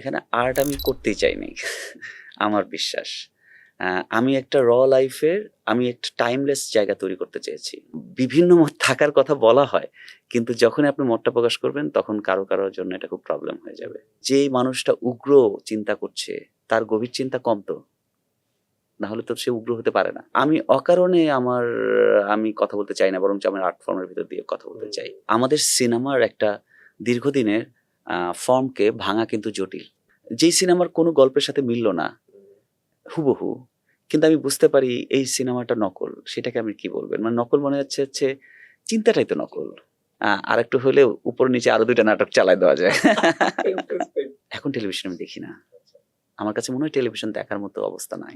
এখানে আর্ট আমি করতেই চাইনি। আমার বিশ্বাস। আমি একটা লাইফের আমি একটা টাইমলেস জায়গা তৈরি করতে চেয়েছি। বিভিন্ন মত থাকার কথা বলা হয়। কিন্তু যখনই আপনি মতটা প্রকাশ করবেন তখন কারো জন্য এটা খুব প্রবলেম হয়ে যাবে। যেই মানুষটা উগ্র চিন্তা করছে তার গভীর চিন্তা কম তো? না হলে তো সে উগ্র হতে পারে না। আমি অকারণে আমি কথা বলতে চাই না বরঞ্চ আমার আর্ট ফর্ম এর ভিতর দিয়ে কথা বলতে চাই। আমাদের সিনেমার একটা দীর্ঘদিনের ফর্মকে ভাঙা কিন্তু জটিল। যেই সিনেমার কোনো গল্পের সাথে মিলল না হুবহু। কিন্তু আমি বুঝতে পারি এই সিনেমাটা নকল। সেটাকে আমি কি বলবেন? মানে নকল মনে হচ্ছে চিন্তাটাই তো নকল। আরেকটু হলেও উপর নিচে আরো ২ টা নাটক চালায় দেওয়া যায়। এখন টেলিভিশন আমি দেখি না। আমার কাছে মনে হয় টেলিভিশন দেখার মতো অবস্থা নাই।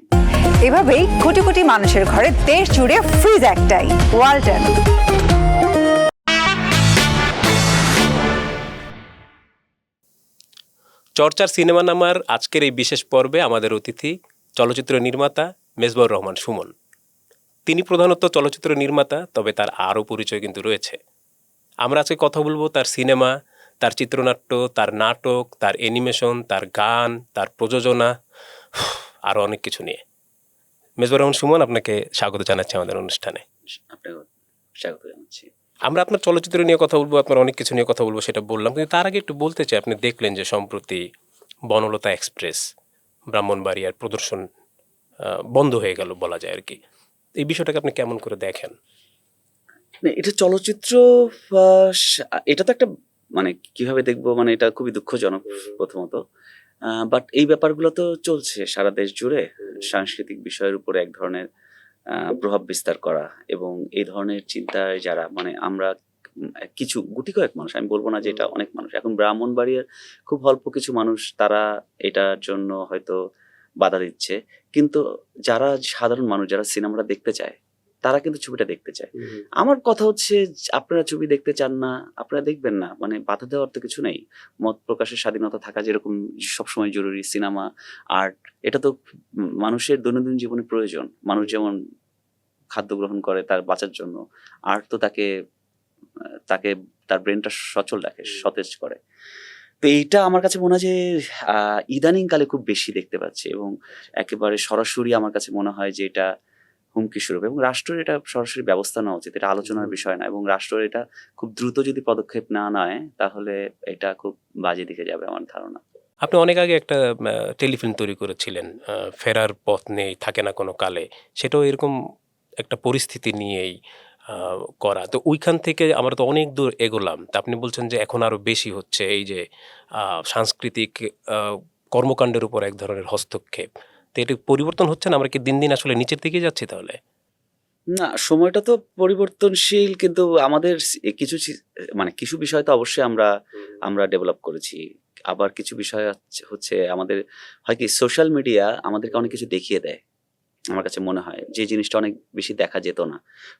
এভাবেই কোটি কোটি মানুষের ঘরে দেশ জুড়ে ফ্রিজ একটাই, ওয়ালটন। চর্চার সিনেমা নামার আজকের এই বিশেষ পর্বে আমাদের অতিথি চলচ্চিত্র নির্মাতা মেজবাহুর রহমান সুমন। তিনি প্রধানত চলচ্চিত্র নির্মাতা, তবে তার আরও পরিচয় কিন্তু রয়েছে। আমরা আজকে কথা বলবো তার সিনেমা, তার চিত্রনাট্য, তার নাটক, তার অ্যানিমেশন, তার গান, তার প্রযোজনা, আরও অনেক কিছু নিয়ে। মেজবাহুর রহমান সুমন, আপনাকে স্বাগত জানাচ্ছি আমাদের অনুষ্ঠানে। আপনাকেও স্বাগত জানাচ্ছি। আমরা আপনার চলচ্চিত্র নিয়ে কথা বলবো, আপনার অনেক কিছু নিয়ে কথা বলবো, সেটা বললাম। কিন্তু তার আগে একটু বলতে চাই, আপনি দেখলেন যে সম্প্রতি বনলতা এক্সপ্রেস ব্রাহ্মণবাড়িয়ার প্রদর্শন বন্ধ হয়ে গেল বলা যায় আর কি। এই বিষয়টাকে আপনি কেমন করে দেখেন? না, এটা চলচ্চিত্র এটা তো একটা মানে কিভাবে দেখবো, মানে এটা খুবই দুঃখজনক প্রথমত। বাট এই ব্যাপারগুলো তো চলছে সারা দেশ জুড়ে। সাংস্কৃতিক বিষয়ের উপরে এক ধরনের প্রভাব বিস্তার করা এবং এই ধরনের চিন্তায় যারা মানে আমরা কিছু গুটি কয়েক মানুষ, আমি বলবো না যে এটা অনেক মানুষ। এখন ব্রাহ্মণবাড়িয়ার খুব অল্প কিছু মানুষ তারা এটার জন্য হয়তো বাধা দিচ্ছে। কিন্তু যারা সাধারণ মানুষ যারা সিনেমাটা দেখতে চায় তারা কিন্তু ছবিটা দেখতে চায়। আমার কথা হচ্ছে আপনারা ছবি দেখতে চান না, আপনারা দেখবেন না। মানে বাধা দেওয়ার তো কিছু নেই। মত প্রকাশের স্বাধীনতা থাকা যেরকম সবসময় জরুরি, সিনেমা, আর্ট এটা তো মানুষের দৈনন্দিন জীবনে প্রয়োজন। মানুষ যেমন খাদ্য গ্রহণ করে তার বাঁচার জন্য, আর্ট তো তাকে তার ব্রেনটা সচল রাখে, সতেজ করে। তো এইটা আমার কাছে মনে হয় যে ইদানিং কালে খুব বেশি দেখতে পাচ্ছি এবং একেবারে সরাসরি আমার কাছে মনে হয় যে এটা হুমকি স্বরূপ এবং রাষ্ট্রের এটা সরাসরি ব্যবস্থা নেওয়া উচিত। এটা আলোচনার বিষয় না এবং রাষ্ট্র এটা খুব দ্রুত যদি পদক্ষেপ না নেয় তাহলে এটা খুব বাজে দিকে যাবে আমার ধারণা। আপনি অনেক আগে একটা টেলিফিল্ম তৈরি করেছিলেন, ফেরার পথ নেই, থাকে না কোনো কালে। সেটাও এরকম একটা পরিস্থিতি নিয়েই করা। তো ওইখান থেকে আমরা তো অনেক দূর এগোলাম। তা আপনি বলছেন যে এখন আরও বেশি হচ্ছে এই যে সাংস্কৃতিক কর্মকাণ্ডের উপর এক ধরনের হস্তক্ষেপ। তো এটা পরিবর্তন হচ্ছে না? আমরা কি দিন দিন আসলে নিচের দিকে যাচ্ছি তাহলে? না, সময়টা তো পরিবর্তনশীল কিন্তু আমাদের মানে কিছু বিষয় তো অবশ্যই আমরা ডেভেলপ করেছি। আবার কিছু বিষয় হচ্ছে আমাদের হয় কি সোশ্যাল মিডিয়া আমাদেরকে অনেক কিছু দেখিয়ে দেয়। আমার কাছে মনে হয় যে জিনিসটা অনেক বেশি দেখা যেত না।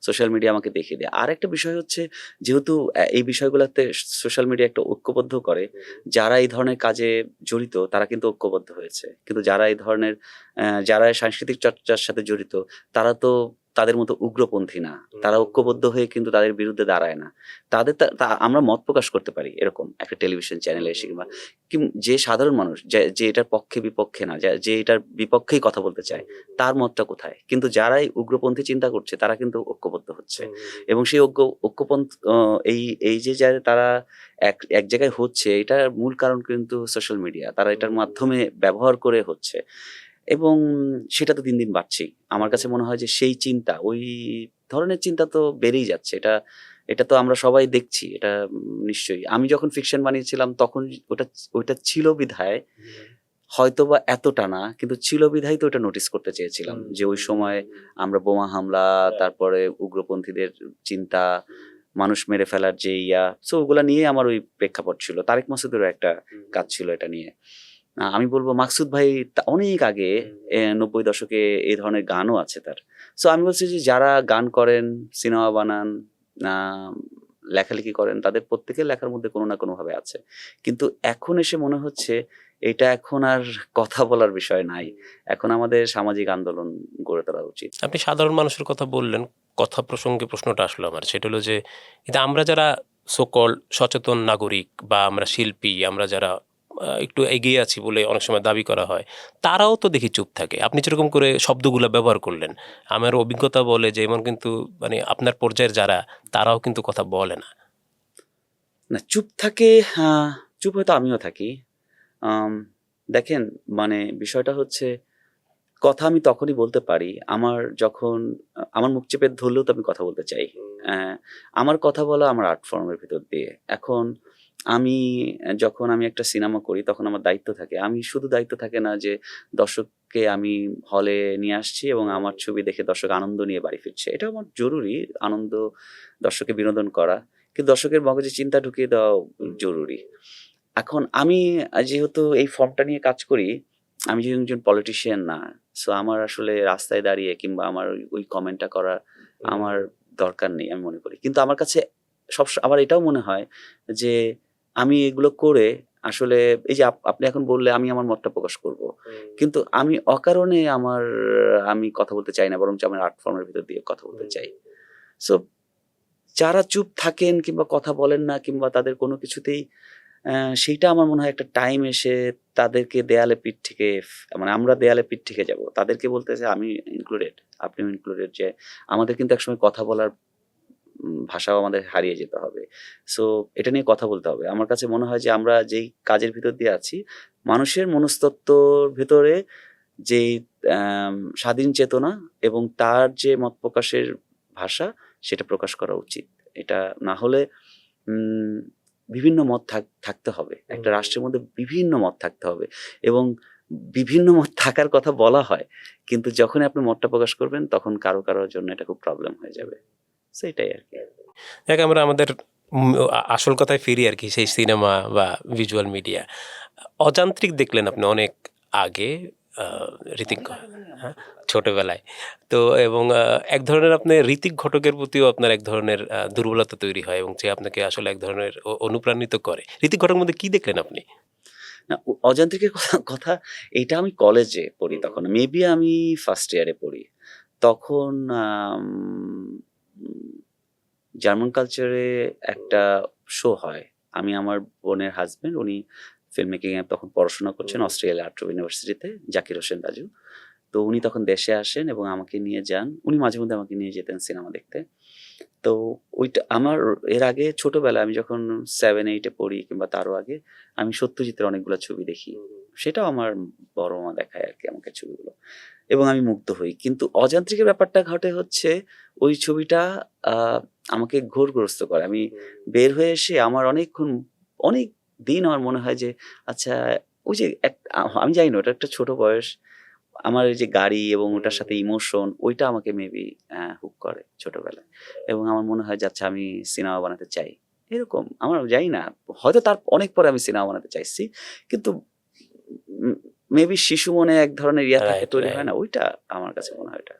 সোশ্যাল মিডিয়া আমাকে দেখিয়ে দেয়। আরেকটা বিষয় হচ্ছে যেহেতু এই বিষয়গুলাতে সোশ্যাল মিডিয়া একটা ঐক্যবদ্ধ করে, যারা এই ধরনের কাজে জড়িত তারা কিন্তু ঐক্যবদ্ধ হয়েছে। কিন্তু যারা এই ধরনের যারা সাংস্কৃতিক চর্চার সাথে জড়িত তারা তো তাদের মতো উগ্রপন্থী না। তারা ঐক্যবদ্ধ হয়ে কিন্তু তাদের বিরুদ্ধে দাঁড়ায় না। তাদের আমরা মত প্রকাশ করতে পারি এরকম একটা টেলিভিশন চ্যানেলে এসে কিংবা যে সাধারণ মানুষ যে এটার পক্ষে বিপক্ষে না, যে এটার বিপক্ষেই কথা বলতে চায় তার মতটা কোথায়? কিন্তু যারা এই উগ্রপন্থী চিন্তা করছে তারা কিন্তু ঐক্যবদ্ধ হচ্ছে এবং সেই ঐক্যপন্থ এই যে তারা এক জায়গায় হচ্ছে এটার মূল কারণ কিন্তু সোশ্যাল মিডিয়া। তারা এটার মাধ্যমে ব্যবহার করে হচ্ছে এবং সেটা তো দিন দিন বাড়ছেই। আমার কাছে মনে হয় যে সেই চিন্তা, ওই ধরনের চিন্তা তো বেড়েই যাচ্ছে। এটা তো আমরা সবাই দেখছি। এটা নিশ্চয়ই। আমি যখন ফিকশন বানিয়েছিলাম তখন ওটা ছিল বিধায় হয়তোবা এতটা না, কিন্তু ছিল বিধায় তো ওটা নোটিস করতে চেয়েছিলাম যে ওই সময় আমরা বোমা হামলা, তারপরে উগ্রপন্থীদের চিন্তা, মানুষ মেরে ফেলার যে সো ওগুলা নিয়ে আমার ওই প্রেক্ষাপট ছিল। তারেক মাসুদেরও একটা কাজ ছিল এটা নিয়ে। আমি বলবো মাকসুদ ভাই অনেক আগে ৯০ দশকে এই ধরনের গানও আছে তার। সো আমি বলছি যে যারা গান করেন, সিনেমা বানান, লেখালেখি করেন তাদের প্রত্যেকের লেখার মধ্যে কোনো না কোনোভাবে আছে। কিন্তু এখন এসে মনে হচ্ছে এটা এখন আর কথা বলার বিষয় নাই। এখন আমাদের সামাজিক আন্দোলন গড়ে তোলা উচিত। আপনি সাধারণ মানুষের কথা বললেন, কথা প্রসঙ্গে প্রশ্নটা আসলো আমার। সেটা হলো যে কিন্তু আমরা যারা সকল সচেতন নাগরিক বা আমরা শিল্পী, আমরা যারা একটু এগিয়ে আছি বলে অনেক সময় দাবি করা হয়, তারাও তো দেখি চুপ থাকে। আপনি যেরকম করে শব্দগুলো ব্যবহার করলেন, আমার অভিজ্ঞতা বলে যে এমন কিন্তু মানে আপনার পর্যায়ের যারা, তারাও কিন্তু কথা বলে না। না, চুপ থাকে, চুপ হয়তো আমিও থাকি। আম, দেখেন, মানে বিষয়টা হচ্ছে, কথা আমি তখনই বলতে পারি আমার যখন আমার মুখ চেপে ধরলেও তো আমি কথা বলতে চাই। আহ, আমার কথা বলা আমার আর্ট ফর্মের ভিতর দিয়ে। এখন আমি যখন আমি একটা সিনেমা করি তখন আমার দায়িত্ব থাকে। আমি শুধু দায়িত্ব থাকে না যে দর্শককে আমি হলে নিয়ে আসছি এবং আমার ছবি দেখে দর্শক আনন্দ নিয়ে বাড়ি ফিরছে, এটা আমার জরুরি। আনন্দ, দর্শককে বিনোদন করা, কিন্তু দর্শকের মগজে চিন্তা ঢুকিয়ে দেওয়া জরুরি। এখন আমি যেহেতু এই ফর্মটা নিয়ে কাজ করি, আমি যে একজন পলিটিশিয়ান না, সো আমার আসলে রাস্তায় দাঁড়িয়ে কিংবা আমার ওই কমেন্টটা করা আমার দরকার নেই আমি মনে করি। কিন্তু আমার কাছে আবার এটাও মনে হয় যে আমি এগুলো করে আসলে এই যে আপনি এখন বললে আমি আমার মতটা প্রকাশ করব, কিন্তু আমি অকারণে আমি কথা বলতে চাই না, বরঞ্চ আমার আর্ট ফর্মের ভিতর দিয়ে কথা বলতে চাই। সো যারা চুপ থাকেন কিংবা কথা বলেন না কিংবা তাদের কোনো কিছুতেই সেইটা আমার মনে হয় একটা টাইম এসে তাদেরকে দেয়ালে পিঠ থেকে মানে আমরা দেয়ালে পিঠ থেকে যাব। তাদেরকে বলতেছে আমি ইনক্লুডেড, আপনিও ইনক্লুডেড, যে আমাদের কিন্তু একসময় কথা বলার ভাষাও আমাদের হারিয়ে যেতে হবে। সো এটা নিয়ে কথা বলতে হবে। আমার কাছে মনে হয় যে আমরা যেই কাজের ভিতর দিয়ে আছি, মানুষের মনস্তত্ত্বর ভেতরে যেই স্বাধীন চেতনা এবং তার যে মত প্রকাশের ভাষা, সেটা প্রকাশ করা উচিত। এটা না হলে উম বিভিন্ন মত থাকতে হবে। একটা রাষ্ট্রের মধ্যে বিভিন্ন মত থাকতে হবে এবং বিভিন্ন মত থাকার কথা বলা হয়। কিন্তু যখনই আপনি মতটা প্রকাশ করবেন তখন কারো জন্য এটা খুব প্রবলেম হয়ে যাবে। সেটাই আরকি। যাক, আমরা আমাদের আসল কথায় ফিরি আর কি, সেই সিনেমা বা ভিজুয়াল মিডিয়া। অযান্ত্রিক দেখলেন আপনি অনেক আগে, ঋতিক, হ্যাঁ, ছোটবেলায়। তো এবং এক ধরনের আপনি ঋতিক ঘটকের প্রতিও আপনার এক ধরনের দুর্বলতা তৈরি হয় এবং যে আপনাকে আসলে এক ধরনের অনুপ্রাণিত করে। ঋতিক ঘটকের মধ্যে কি দেখলেন আপনি? না, অযান্ত্রিকের কথা এইটা আমি কলেজে পড়ি তখন। মেবি আমি ফার্স্ট ইয়ারে পড়ি। তখন জার্মান কালচারে একটা শো হয়। আমি, আমার বোনের হাসব্যান্ড, উনি ফিল্ম মেকিং এ তখন পড়াশোনা করছেন অস্ট্রেলিয়া আর্ট ইউনিভার্সিটিতে, জাকির হোসেন রাজু। তো উনি তখন দেশে আসেন এবং আমাকে নিয়ে যান। উনি মাঝে মধ্যে আমাকে নিয়ে যেতেন সিনেমা দেখতে। তো ওইটা আমার এর আগে ছোটবেলায় আমি যখন 7-8 এ পড়ি কিংবা তারও আগে আমি সত্যজিতের অনেকগুলা ছবি দেখি। সেটাও আমার বড় মা দেখায় আরকি আমাকে ছবিগুলো। এবং আমি মুগ্ধ হই। কিন্তু অযান্ত্রিকের ব্যাপারটা ঘটে হচ্ছে ওই ছবিটা আ আমাকে ঘোরগ্রস্ত করে। আমি বের হয়ে এসে আমার অনেক দিন আমার মনে হয় যে আচ্ছা, ওই যে আমি জানি না, ওটা একটা ছোট বয়স। আমার এই যে গাড়ি এবং ওটার সাথে ইমোশন, ওইটা আমাকে মেবি হুক করে ছোটবেলায়। এবং আমার মনে হয় যে আচ্ছা, আমি সিনেমা বানাতে চাই। এরকম আমার জানি না, হয়তো তার অনেক পরে আমি সিনেমা বানাতে চাইছি। কিন্তু মেবি শিশু মনে এক ধরনের থাকে, রাইট, তৈরি হয় রাইট। না? ওইটা আমার কাছে মনে হয় ওটা।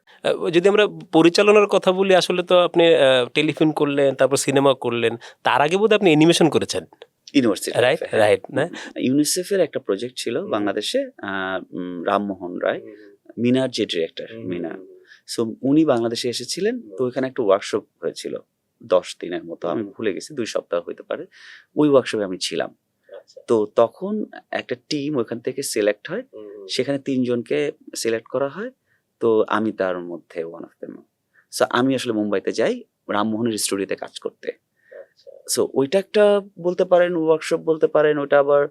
যদি আমরা পরিচালনার কথা বলি, আসলে তো আপনি টেলিফিল্ম করলেন, তারপর সিনেমা করলেন। তার আগে বোধহয় আপনি অ্যানিমেশন করেছেন। ইউনিভার্সিটি রাইট, লাইফে, হ্যাঁ। রাইট, না? ইউনিসেফের একটা প্রজেক্ট ছিল বাংলাদেশে, রামমোহন রায়, মিনার যে ডিরেক্টর, মিনা। সো উনি বাংলাদেশে এসেছিলেন। তো ওইখানে একটা ওয়ার্কশপ হয়েছিল 10 দিনের মতো, আমি ভুলে গেছি, 2 সপ্তাহ হইতে পারে। ওই ওয়ার্কশপে আমি ছিলাম। তো তখন একটা টিম ওইখান থেকে সিলেক্ট হয়। সেখানে 3 জনকে সিলেক্ট করা হয়। তো আমি তার মধ্যে ওয়ান অফ দেম। সো আমি আসলে মুম্বাইতে যাই রামমোহনের স্টুডিওতে কাজ করতে। সো ওইটা একটা বলতে পারেন ওয়ার্কশপ, বলতে পারেন ওটা আবার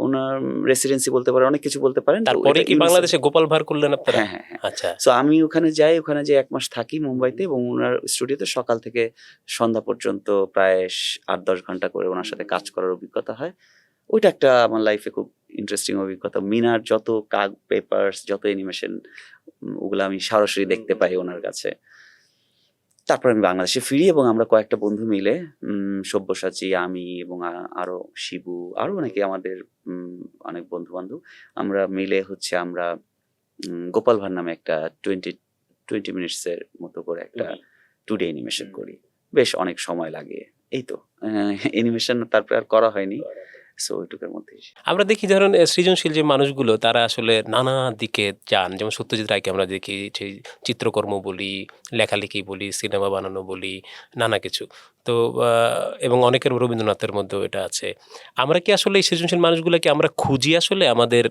ওনার রেসিডেন্সি বলতে পারেন, অনেক কিছু বলতে পারেন। তো তারপরে ওইটা কি বাংলাদেশে গোপাল ভাঁড় করলেন আপনারা? হ্যাঁ, হ্যাঁ, হ্যাঁ। আচ্ছা। সো আমি ওখানে যাই, ওখানে যেয়ে 1 মাস থাকি মুম্বাইতে এবং উনার স্টুডিওতে সকাল থেকে সন্ধ্যা পর্যন্ত প্রায় 8-10 ঘন্টা করে ওনার সাথে কাজ করার অভিজ্ঞতা হয়। ওইটা একটা আমার লাইফে খুব ইন্টারেস্টিং অভিজ্ঞতা। মিনার যত পেপারস, যত অ্যানিমেশন, ওগুলা আমি সরাসরি দেখতে পাই ওনার কাছে। তারপর আমি বাংলাদেশে ফিরি এবং আমরা কয়েকটা বন্ধু মিলে, সব্যসাচী, আমি এবং আরো শিবু, আরো অনেকে, আমাদের অনেক বন্ধু-বান্ধব, আমরা মিলে হচ্ছে আমরা গোপাল ভাঁড় নামে একটা 20 মিনিটস এর মতো করে একটা 2D অ্যানিমেশন করি। বেশ অনেক সময় লাগে। এই তো অ্যানিমেশন তারপরে আর করা হয়নি। সো ওইটুকুর মধ্যেই। আমরা দেখি ধরেন সৃজনশীল যে মানুষগুলো তারা আসলে নানা দিকে যান, যেমন সত্যজিৎ রায়কে আমরা দেখি সেই চিত্রকর্ম বলি, লেখালেখি বলি, সিনেমা বানানো বলি, নানা কিছু। তো এবং অনেকের রবীন্দ্রনাথের মধ্যেও এটা আছে। আমরা কি আসলে এই সৃজনশীল মানুষগুলোকে আমরা খুঁজি আসলে আমাদের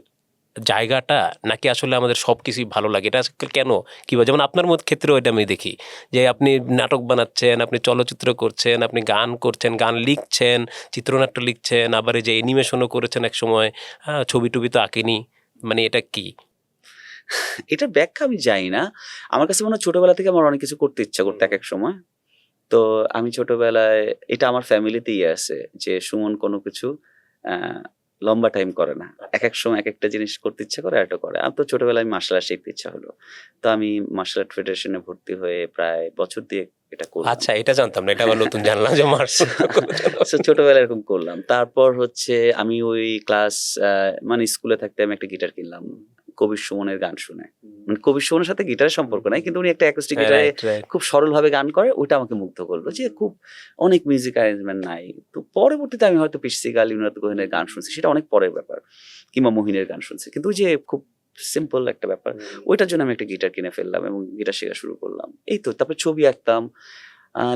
জায়গাটা, নাকি আসলে আমাদের সব কিছুই ভালো লাগে? এটা আসলে কেন কিংবা যেমন আপনার ক্ষেত্রেও এটা আমি দেখি যে আপনি নাটক বানাচ্ছেন, আপনি চলচ্চিত্র করছেন, আপনি গান করছেন, গান লিখছেন, চিত্রনাট্য লিখছেন, আবার এই যে অ্যানিমেশনও করেছেন এক সময়, হ্যাঁ, ছবি টবি তো আঁকেনি, মানে এটা কি? এটার ব্যাখ্যা আমি জানি না। আমার কাছে মনে হয় ছোটবেলা থেকে আমার অনেক কিছু করতে ইচ্ছা করতো এক সময়। তো আমি ছোটবেলায়, এটা আমার ফ্যামিলিতেই আছে যে সুমন কোনো কিছু লম্বা টাইম করে না, এক সময় এক একটা জিনিস করতে ইচ্ছা করে, এটা করে। আমি তো ছোটবেলায় মার্শাল আর্ট শিখতে ইচ্ছা হলো, তো আমি মার্শাল আর্ট ফেডারেশনে ভর্তি হয়ে প্রায় বছর দিয়ে এটা করলাম। আচ্ছা, এটা জানতাম না, এটা আবার নতুন জানলাম যে মার্শাল So, ছোটবেলায় এরকম করলাম। তারপর হচ্ছে আমি ওই ক্লাস মানে স্কুলে থাকতে আমি একটা গিটার কিনলাম কবির সুমনের গান শুনে। মানে কবির সুমনের সাথে গিটারের সম্পর্ক নাই, কিন্তু উনি একটা অ্যাকোস্টিক গিটারে খুব সরলভাবে গান করে, ওইটা আমাকে মুগ্ধ করলো যে খুব অনেক মিউজিক অ্যারেঞ্জমেন্ট নাই। তো পরবর্তীতে আমি হয়তো পিসি গাল, ইমরাত কোহেনের গান শুনছি, সেটা অনেক পরের ব্যাপার, কিংবা মহিনের গান শুনছি, কিন্তু ওই যে খুব সিম্পল একটা ব্যাপার, ওইটার জন্য আমি একটা গিটার কিনে ফেললাম এবং গিটার শেখা শুরু করলাম। এই তো, তারপর ছবি আঁকতাম,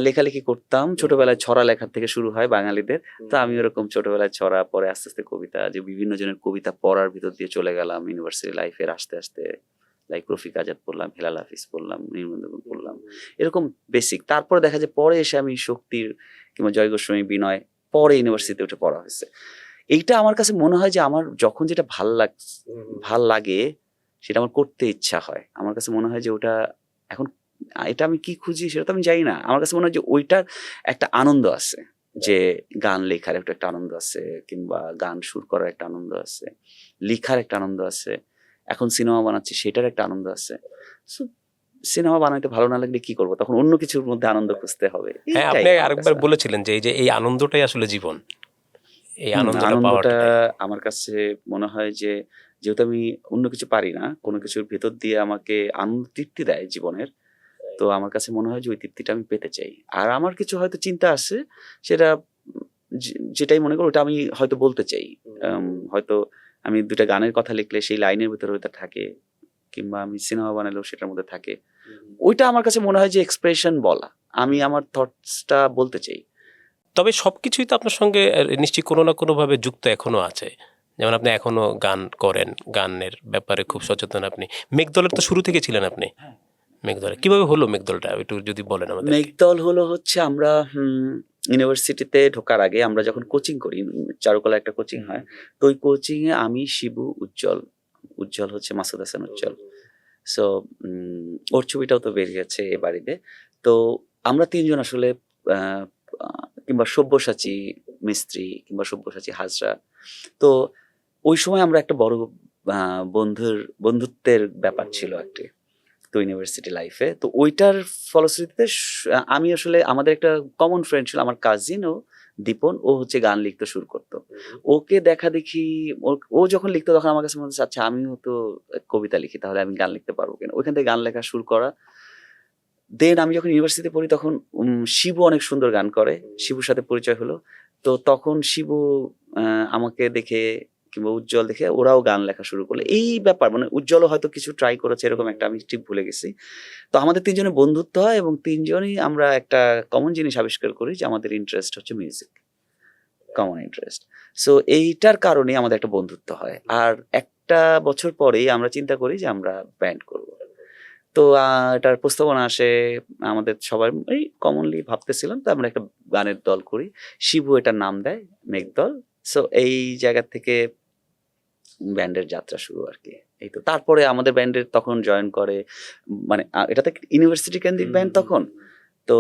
লেখালেখি করতাম। ছোটবেলায় ছড়া লেখার থেকে শুরু হয় বাঙালিদের, তো আমি ওরকম ছোটবেলায় ছড়া, পরে আস্তে আস্তে কবিতা, যে বিভিন্ন জনের কবিতা পড়ার ভিতর দিয়ে চলে গেলাম ইউনিভার্সিটি লাইফের। আস্তে আস্তে লাইক রফিক আজাদ পড়লাম, হেলাল হাফিজ পড়লাম, নির্মলগুণ পড়লাম, এরকম বেসিক। তারপরে দেখা যায় পরে এসে আমি শক্তির কিংবা জয় গোস্বামী, বিনয়, পরে ইউনিভার্সিটিতে উঠে পড়া হয়েছে। এইটা আমার কাছে মনে হয় যে আমার যখন যেটা ভাল লাগে সেটা আমার করতে ইচ্ছা হয়। আমার কাছে মনে হয় যে ওটা এখন, এটা আমি কি খুঁজি সেটা তো আমি জানি না। আমার কাছে মনে হয় যে ওইটার একটা আনন্দ আছে, যে গান লেখার একটা আনন্দ আছে, কিংবা গান সুর করার একটা আনন্দ আছে, লিখার একটা আনন্দ আছে, এখন সিনেমা বানাচ্ছি সেটার একটা আনন্দ আছে। সো সিনেমা বানাইতে ভালো না লাগলে কি করবো, তখন অন্য কিছুর মধ্যে আনন্দ খুঁজতে হবে। হ্যাঁ, আপনি আরেকবার বলেছিলেন যে এই আনন্দটাই আসলে জীবন, এই আনন্দটা আনন্দটা আমার কাছে মনে হয় যে, যেহেতু আমি অন্য কিছু পারি না, কোনো কিছুর ভেতর দিয়ে আমাকে আনন্দ, তৃপ্তি দেয় জীবনের, তো আমার কাছে মনে হয় যে ওই তৃপ্তিটা আমি পেতে চাই। আর আমার কিছু হয়তো চিন্তা আছে, সেটা যেটাই মনে করো ওটা আমি হয়তো বলতে চাই। হয়তো আমি দুটা গানের কথা লিখলে সেই লাইনের ভিতরে ওইটা থাকে, কিংবা আমি সিনেমা বানালেও সেটার মধ্যে থাকে। ওইটা আমার কাছে মনে হয় যে এক্সপ্রেশন বলা, আমি আমার থটসটা বলতে চাই। তবে সবকিছুই তো আপনার সঙ্গে নিশ্চয়ই কোনো না কোনোভাবে যুক্ত এখনো আছে। যেমন আপনি এখনো গান করেন, গানের ব্যাপারে খুব সচেতন আপনি। মেঘদলের তো শুরু থেকে ছিলেন আপনি। মেঘদল কিভাবে হলো, মেঘদলটা একটু যদি বলেন আমাদের। মেঘদল হলো হচ্ছে, আমরা ইউনিভার্সিটিতে ঢোকার আগে আমরা যখন কোচিং করি, চারুকলা একটা কোচিং হয়, তো ওই কোচিং এ আমি, শিবু, উজ্জ্বল হচ্ছে মাসুদ হাসান উজ্জ্বল, সো ওর ছবিটাও তো বেরিয়েছে এ বাড়িতে। তো আমরা তিনজন আসলে কিংবা সব্যসাচী মিস্ত্রি, কিংবা সব্যসাচী হাজরা, তো ওই সময় আমরা একটা বড় বন্ধুত্বের ব্যাপার ছিল একটি, তো ইউনিভার্সিটি লাইফে। তো ওইটার ফলশ্রুতিতে আমি আসলে, আমাদের একটা কমন ফ্রেন্ড ছিল, আমার কাজিন, ও দীপন, ও হচ্ছে গান লিখতে শুরু করতো। ওকে দেখা দেখি, ও যখন লিখতো তখন আমার কাছে মনে হচ্ছে আচ্ছা আমিও তো কবিতা লিখি, তাহলে আমি গান লিখতে পারবো কিনা। ওইখান থেকে গান লেখা শুরু করা। দেন আমি যখন ইউনিভার্সিটিতে পড়ি তখন শিবু অনেক সুন্দর গান করে, শিবুর সাথে পরিচয় হলো। তো তখন শিবু আমাকে দেখে কিংবা উজ্জ্বল দেখে ওরাও গান লেখা শুরু করলো। এই ব্যাপার, মানে উজ্জ্বলও হয়তো কিছু ট্রাই করেছে, এরকম একটা, আমি ঠিক ভুলে গেছি। তো আমাদের তিনজনের বন্ধুত্ব হয় এবং তিনজনই আমরা একটা কমন জিনিস আবিষ্কার করি যে আমাদের ইন্টারেস্ট হচ্ছে মিউজিক, কমন ইন্টারেস্ট। সো এইটার কারণে আমাদের একটা বন্ধুত্ব হয়। আর একটা বছর পরেই আমরা চিন্তা করি যে আমরা ব্যান্ড করব। তো এটার প্রস্তাবনা আসে, আমাদের সবাই এই কমনলি ভাবতেছিলাম, তো আমরা একটা গানের দল করি, শিবু এটার নাম দেয় মেঘদল। সো এই জায়গা থেকে ব্যান্ডের যাত্রা শুরু আর কি। এই তো, তারপরে আমাদের ব্যান্ডের তখন জয়েন করে, মানে এটা তো ইউনিভার্সিটি কেন্দ্রিক ব্যান্ড তখন। তো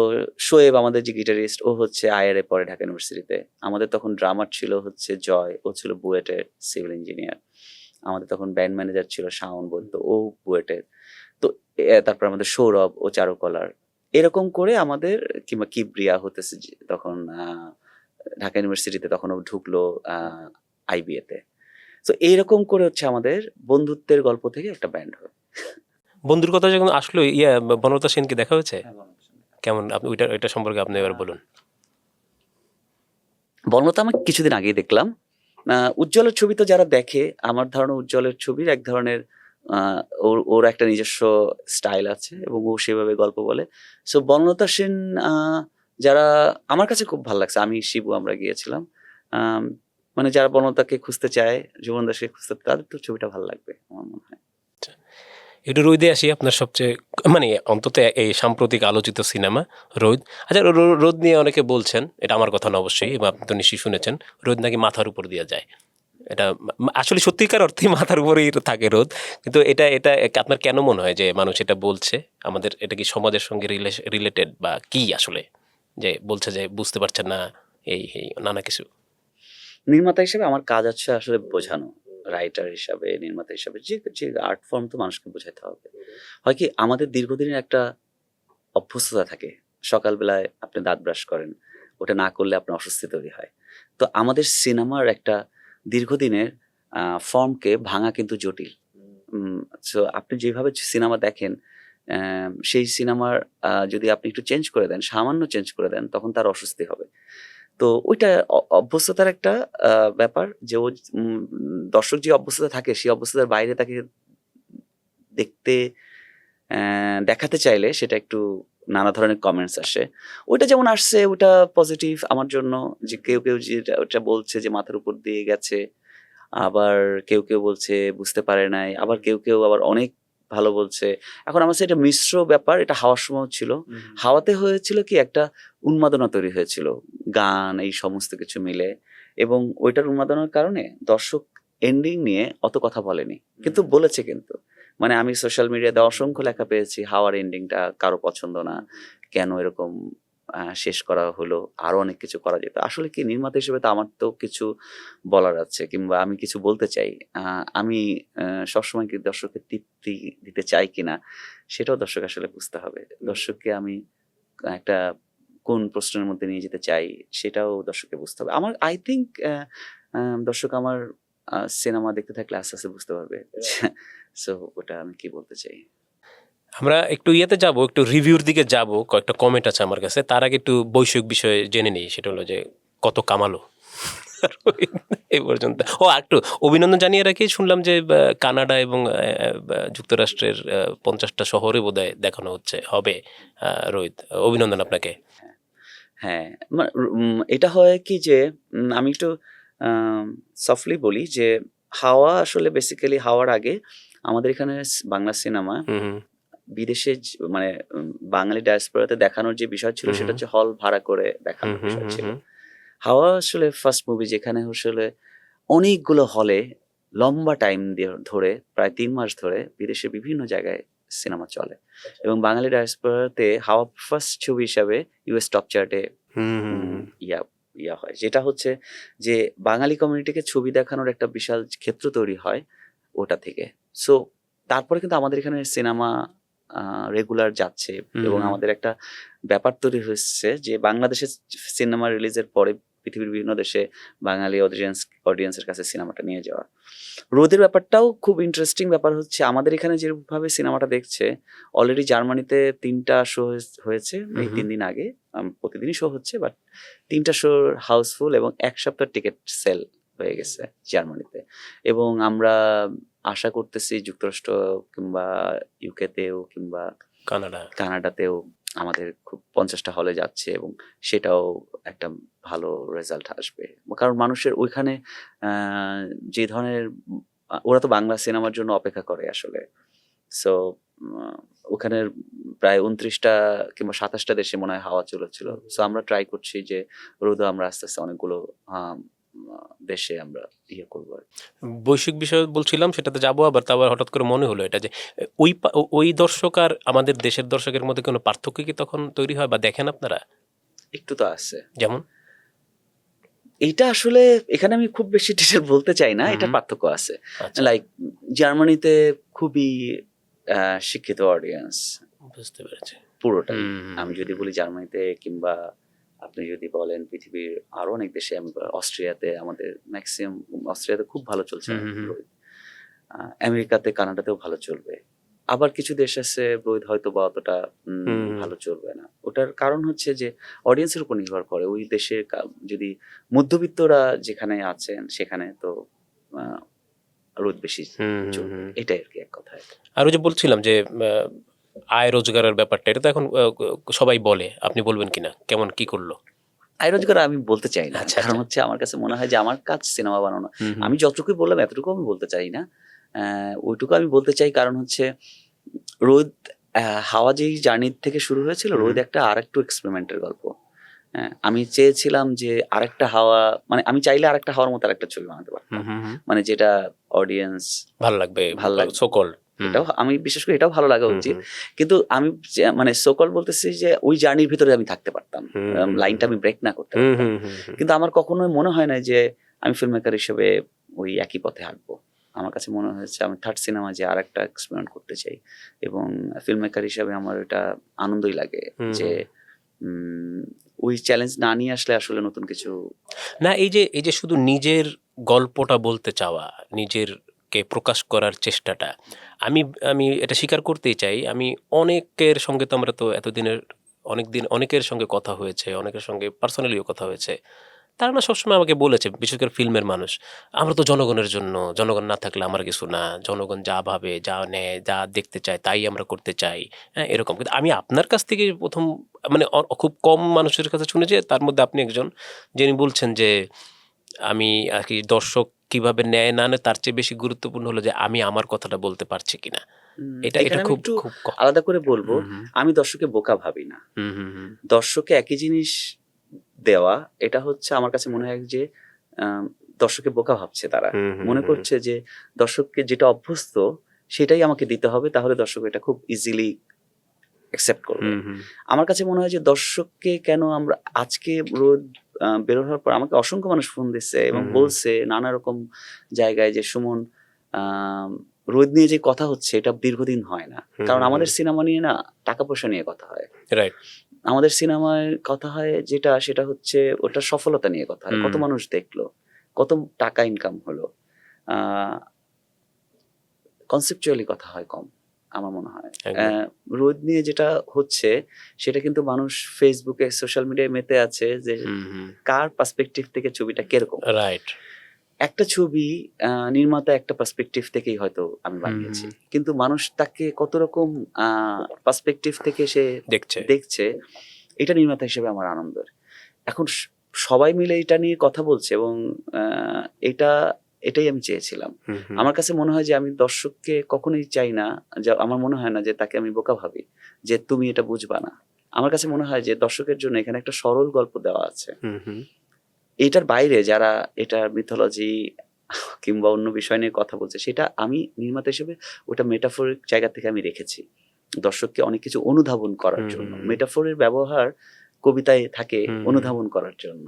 শোয়েব আমাদের যে গিটারিস্ট, ও হচ্ছে আইআরএ পরে ঢাকা ইউনিভার্সিটিতে। আমাদের তখন ড্রামার ছিল হচ্ছে জয়, ও ছিল বুয়েটের সিভিল ইঞ্জিনিয়ার। আমাদের তখন ব্যান্ড ম্যানেজার ছিল শাওন বলতো, ও বুয়েটের। তো তারপর আমাদের সৌরভ, ও চারুকলার। এরকম করে আমাদের, কিংবা কিবরিয়া হতেছে তখন ঢাকা ইউনিভার্সিটিতে, তখন ও ঢুকলো আইবিএতে। তো এইরকম করে হচ্ছে আমাদের বন্ধুত্বের গল্প থেকে একটা ব্যান্ড হয়। বন্ধুর কথা যখন আসলো, বনলতা সেনকে দেখা হয়েছে কেমন, আপনি ওইটা সম্পর্কে আপনি এবার বলুন। বনলতা আমি কিছুদিন আগেই দেখলাম, উজ্জ্বলের ছবি তো যারা দেখে, আমার ধারণা উজ্জ্বলের ছবির এক ধরনের ওর একটা নিজস্ব স্টাইল আছে এবং ও সেভাবে গল্প বলে। সো বনলতা সেন যারা, আমার কাছে খুব ভালো লাগছে, আমি শিবু আমরা গিয়েছিলাম, মানে যারা বনলতাকে খুঁজতে চায়, জীবন দাসকে খুঁজতে, তাদের তো ছবিটা ভালো লাগবে আমার মনে হয়। একটু রোদে আসি, আপনার সবচেয়ে মানে অন্তত এই সাম্প্রতিক আলোচিত সিনেমা রোদ। আচ্ছা, রোদ নিয়ে অনেকে বলছেন, এটা আমার কথা না অবশ্যই, এবং আপনি তো নিশ্চয়ই শুনেছেন, রোদ নাকি মাথার উপর দিয়ে যায়। এটা আসলে সত্যিকার অর্থেই মাথার উপরেই থাকে রোদ, কিন্তু এটা এটা আপনার কেন মনে হয় যে মানুষ এটা বলছে? আমাদের এটা কি সমাজের সঙ্গে রিলেটেড বা কি আসলে, যে বলছে যে বুঝতে পারছেন না এই এই নানা কিছু? নির্মাতা হিসেবে আমার কাজ আছে আসলে বোঝানো, রাইটার হিসাবে, নির্মাতা হিসাবে, যে যে আর্ট ফর্ম তো মানুষকে বোঝাতে হবে। হয় কি, আমাদের দীর্ঘদিনের একটা অভ্যস্ততা থাকে, সকালবেলায় আপনি দাঁত ব্রাশ করেন, ওটা না করলে আপনার অস্বস্তি তৈরি হয়। তো আমাদের সিনেমার একটা দীর্ঘদিনের ফর্মকে ভাঙা কিন্তু জটিল। সো আপনি যেভাবে সিনেমা দেখেন, সেই সিনেমার যদি আপনি একটু চেঞ্জ করে দেন, সামান্য চেঞ্জ করে দেন, তখন তার অস্বস্তি হবে। তো ওইটা অভ্যস্ততার একটা ব্যাপার, যে ও দর্শক যে অভ্যস্ততা থাকে, সেই অভ্যস্ততার বাইরে তাকে দেখতে দেখাতে চাইলে সেটা একটু নানা ধরনের কমেন্টস আসে। ওইটা যেমন আসছে, ওটা পজিটিভ আমার জন্য, যে কেউ কেউ যেটা ওটা বলছে যে মাথার উপর দিয়ে গেছে, আবার কেউ কেউ বলছে বুঝতে পারে নাই, আবার কেউ কেউ আবার অনেক ভালো বলছে। এখন আমার কাছে এটা মিশ্র ব্যাপার, এটা হাওয়ার সময় ছিল। হাওয়াতে হয়েছিল কি, একটা উন্মাদনা তৈরি হয়েছিল, গান এই সমস্ত কিছু মিলে, এবং ওইটার উন্মাদনার কারণে দর্শক এন্ডিং নিয়ে অত কথা বলেনি, কিন্তু বলেছে। কিন্তু মানে আমি সোশ্যাল মিডিয়াতে অসংখ্য লেখা পেয়েছি, হাওয়ার এন্ডিংটা কারো পছন্দ না, কেন এরকম শেষ করা হলো, আরো অনেক কিছু করা যেত। আসলে কি, নির্মাতা হিসেবে তো আমার তো কিছু বলার আছে, কিংবা আমি কিছু বলতে চাই, আমি সবসময় কি দর্শককে তৃপ্তি দিতে চাই কিনা, সেটাও দর্শক আসলে বুঝতে হবে। দর্শককে আমি একটা কোন প্রশ্নের মধ্যে নিয়ে যেতে চাই, সেটাও দর্শককে বুঝতে হবে। আমার আই থিঙ্ক দর্শক আমার সিনেমা দেখতে থাকলে আস্তে আস্তে বুঝতে পারবে। সো ওটা আমি কি বলতে চাই। আমরা একটু ইয়েতে যাব, একটু রিভিউর দিকে যাব, কয়েকটা কমেন্ট আছে আমার কাছে। তার আগে একটু বৈষয়িক বিষয়ে জেনে নিই, সেটা হলো যে কত কামালো এই পর্যন্ত। ও একটু অভিনন্দন জানিয়ে রাখি, শুনলাম যে কানাডা এবং যুক্তরাষ্ট্রের 50টা শহরে বোধহয় দেখানো হবে রোহিত, অভিনন্দন আপনাকে। হ্যাঁ, এটা হয় কি যে, আমি একটু সফটলি বলি যে, হাওয়া আসলে বেসিক্যালি হাওয়ার আগে আমাদের এখানে বাংলা সিনেমা বিদেশে মানে বাঙালি ডায়াসপোরাতে দেখানোর যে বিষয় ছিল, সেটা হচ্ছে হল ভাড়া করে দেখানোর বিষয় ছিল। হাওয়া আসলে ফার্স্ট মুভি যেখানে আসলে অনেকগুলো হলে লম্বা টাইম ধরে, প্রায় 3 মাস ধরে বিদেশে বিভিন্ন জায়গায় সিনেমা চলে, এবং বাঙালি ডায়াসপোরাতে হাওয়া ফার্স্ট ছবি হিসাবে ইউএস টপ চার্টে ইয়া ইয়া হয়, যেটা হচ্ছে যে বাঙালি কমিউনিটিকে ছবি দেখানোর একটা বিশাল ক্ষেত্র তৈরি হয় ওটা থেকে। সো তারপরে কিন্তু আমাদের এখানে সিনেমা রেগুলার যাচ্ছে, এবং আমাদের একটা ব্যাপার তৈরি হচ্ছে যে বাংলাদেশের সিনেমা রিলিজের পরে পৃথিবীর বিভিন্ন দেশে বাঙালি অডিয়েন্সের কাছে সিনেমাটা নিয়ে যাওয়া। রোদের ব্যাপারটাও খুব ইন্টারেস্টিং ব্যাপার হচ্ছে, আমাদের এখানে যেভাবে সিনেমাটা দেখছে, অলরেডি জার্মানিতে 3টা শো হয়েছে এই 3 দিন আগে, প্রতিদিনই শো হচ্ছে, বাট 3টা শো হাউসফুল, এবং 1 সপ্তাহ টিকিট সেল হয়ে গেছে জার্মানিতে। এবং আমরা আশা করতেছি যুক্তরাষ্ট্র কিংবা ইউকেতেও কিংবা কানাডাতেও আমাদের খুব 50টা হলে যাচ্ছে, এবং সেটাও একটা ভালো রেজাল্ট আসবে, কারণ মানুষের ওইখানে যে ধরনের, ওরা তো বাংলা সিনেমার জন্য অপেক্ষা করে আসলে। সো ওখানের প্রায় 29টা কিংবা 27টা দেশে মনে হয় হাওয়া চলেছিল। সো আমরা ট্রাই করছি যে রোদও আমরা আস্তে আস্তে অনেকগুলো দেশে আমরা ইয়ে করবো। বৈশ্বিক বিষয় বলছিলাম, সেটাতে যাবো, আবার তারপর হঠাৎ করে মনে হলো এটা যে ওই দর্শক আর আমাদের দেশের দর্শকের মধ্যে কোনো পার্থক্য কি তখন তৈরি হয় বা দেখেন আপনারা? একটু তো আছে, যেমন এইটা আসলে এখানে আমি খুব বেশি ডিটেল বলতে চাই না, এটা পার্থক্য আছে। লাইক জার্মানিতে খুবই শিক্ষিত অডিয়েন্স, বুঝতে পেরেছি পুরোটাই। আমি যদি বলি জার্মানিতে, কিংবা আপনি যদি বলেন পৃথিবীর আরো অনেক দেশে, আমি অস্ট্রিয়াতে, আমাদের ম্যাক্সিমাম অস্ট্রিয়াতে খুব ভালো চলছে, আমেরিকাতে, কানাডাতেও ভালো চলবে, আবার কিছু দেশ আছে রোহিত হয়তো বা অতটা ভালো চলবে না। ওটার কারণ হচ্ছে যে অডিয়েন্সের উপর নির্ভর করে। ওই দেশে যদি মধ্যবিত্তরা যেখানে আছেন সেখানে তো রোদ বেশি চলবে, এটাই আর কি এক কথায়। আর ওই যে বলছিলাম যে আয় রোজগারের ব্যাপারটা, এটা তো এখন সবাই বলে, আপনি বলবেন কিনা কেমন কি করলো? আয় রোজগার আমি বলতে চাই না, আচ্ছা, কারণ আচ্ছা। হচ্ছে আমার কাছে মনে হয় যে আমার কাজ সিনেমা বানানো। হুম, হুম। আমি যতটুকুই বললাম এতটুকু আমি বলতে চাই না, ওইটুকু আমি বলতে চাই কারণ হচ্ছে রোদ হাওয়া যেই জার্নির থেকে শুরু হয়েছিল, রোদ একটা আরেকটু এক্সপেরিমেন্টের গল্প। হ্যাঁ, আমি চেয়েছিলাম যে আরেকটা হাওয়া, মানে আমি চাইলে আরেকটা হাওয়ার মতো আরেকটা ছবি বানাতে পারতাম, মানে যেটা অডিয়েন্স ভালো লাগবে, ভালো লাগবে। সকল এটাও আমি বিশেষ করে এটাও ভালো লাগা উচিত, কিন্তু আমি মানে সোকল বলতেছি যে ওই জার্নির ভিতরে আমি থাকতে পারতাম, লাইনটা আমি ব্রেক না করতে পারতাম। কিন্তু আমার কখনোই মনে হয় না যে আমি ফিল্ম মেকার হিসেবে ওই একই পথে হাঁটবো। আমার কাছে মনে হয়েছে আমি থার্ড সিনেমা যে আর একটা এক্সপেরিমেন্ট করতে চাই, এবং ফিল্ম মেকার হিসেবে আমার এটা আনন্দই লাগে যে ওই চ্যালেঞ্জ না নিয়ে আসলে আসলে নতুন কিছু না। এই যে শুধু নিজের গল্পটা বলতে চাওয়া, নিজেরকে প্রকাশ করার চেষ্টাটা, আমি আমি এটা স্বীকার করতেই চাই। আমি অনেকের সঙ্গে তো আমরা তো এতদিনের অনেকের সঙ্গে কথা হয়েছে, অনেকের সঙ্গে পার্সোনালিও কথা হয়েছে। তারা না সবসময় আমাকে বলেছে, বিশেষ করে ফিল্মের মানুষ, আমরা তো জনগণের জন্য, জনগণ না থাকলে আমার কিছু না, জনগণ যা ভাবে, যা নেয়, যা দেখতে চায় তাই আমরা করতে চাই, হ্যাঁ এরকম। কিন্তু আমি আপনার কাছ থেকে প্রথম, মানে খুব কম মানুষের কাছে শুনেছি, তার মধ্যে আপনি একজন, যিনি বলছেন যে আমি আর কি দর্শক কিভাবে নেয় না নেয় তার চেয়ে বেশি গুরুত্বপূর্ণ হলো যে আমি আমার কথাটা বলতে পারছি কিনা। এটা এখানে আমি খুব একটু খুব আলাদা করে বলবো, আমি দর্শককে বোকা ভাবি না। দর্শককে একই জিনিস দেওয়া, এটা হচ্ছে আমার কাছে মনে হয় যে দর্শককে বোকা ভাবছে তারা। মনে করছে যে দর্শককে যেটা অভ্যস্ত সেটাই আমাকে দিতে হবে, তাহলে দর্শক এটা খুব ইজিলি অ্যাকসেপ্ট করবে। আমার কাছে মনে হয় যে দর্শককে কেন আমরা আজকে রোদ বের হওয়ার পর আমাকে অসংখ্য মানুষ ফোন দিচ্ছে এবং বলছে নানা রকম জায়গায় যে সুমন, রোদ নিয়ে যে কথা হচ্ছে এটা দীর্ঘদিন হয় না, কারণ আমাদের সিনেমা নিয়ে না টাকা পয়সা নিয়ে কথা হয়। রাইট। আমাদের সিনেমায় কথা হয় যেটা, সেটা হচ্ছে ওটার সফলতা নিয়ে কথা হয়, কত মানুষ দেখলো, কত টাকা ইনকাম হলো, কনসেপচুয়ালি কথা হয় কম আমার মনে হয়। রোদ নিয়ে যেটা হচ্ছে সেটা কিন্তু মানুষ ফেসবুকে সোশ্যাল মিডিয়ায় মেতে আছে যে কার পার্সপেক্টিভ থেকে ছবিটা কিরকম। রাইট। একটা ছবি নির্মাতা একটা পার্সপেক্টিভ থেকেই হয়তো আমি বানিয়েছি, কিন্তু মানুষ তাকে কত রকম পার্সপেক্টিভ থেকে সে দেখছে এটা নির্মাতা হিসেবে আমার আনন্দের। এখন সবাই মিলে এটা নিয়ে কথা বলছে এবং এটাই আমি চেয়েছিলাম। আমার কাছে মনে হয় যে আমি দর্শককে কখনোই চাই না, আমার মনে হয় না যে তাকে আমি বোকা ভাবি যে তুমি এটা বুঝবা না। আমার কাছে মনে হয় যে দর্শকের জন্য এখানে একটা সরল গল্প দেওয়া আছে। এটার বাইরে যারা এটা মিথোলজি কিংবা অন্য বিষয় নিয়ে কথা বলছে, সেটা আমি নির্মাতা হিসেবে ওটা মেটাফোরিক জায়গা থেকে আমি রেখেছি দর্শককে অনেক কিছু অনুধাবন করার জন্য। মেটাফোরের ব্যবহার কবিতায় থাকে অনুধাবন করার জন্য,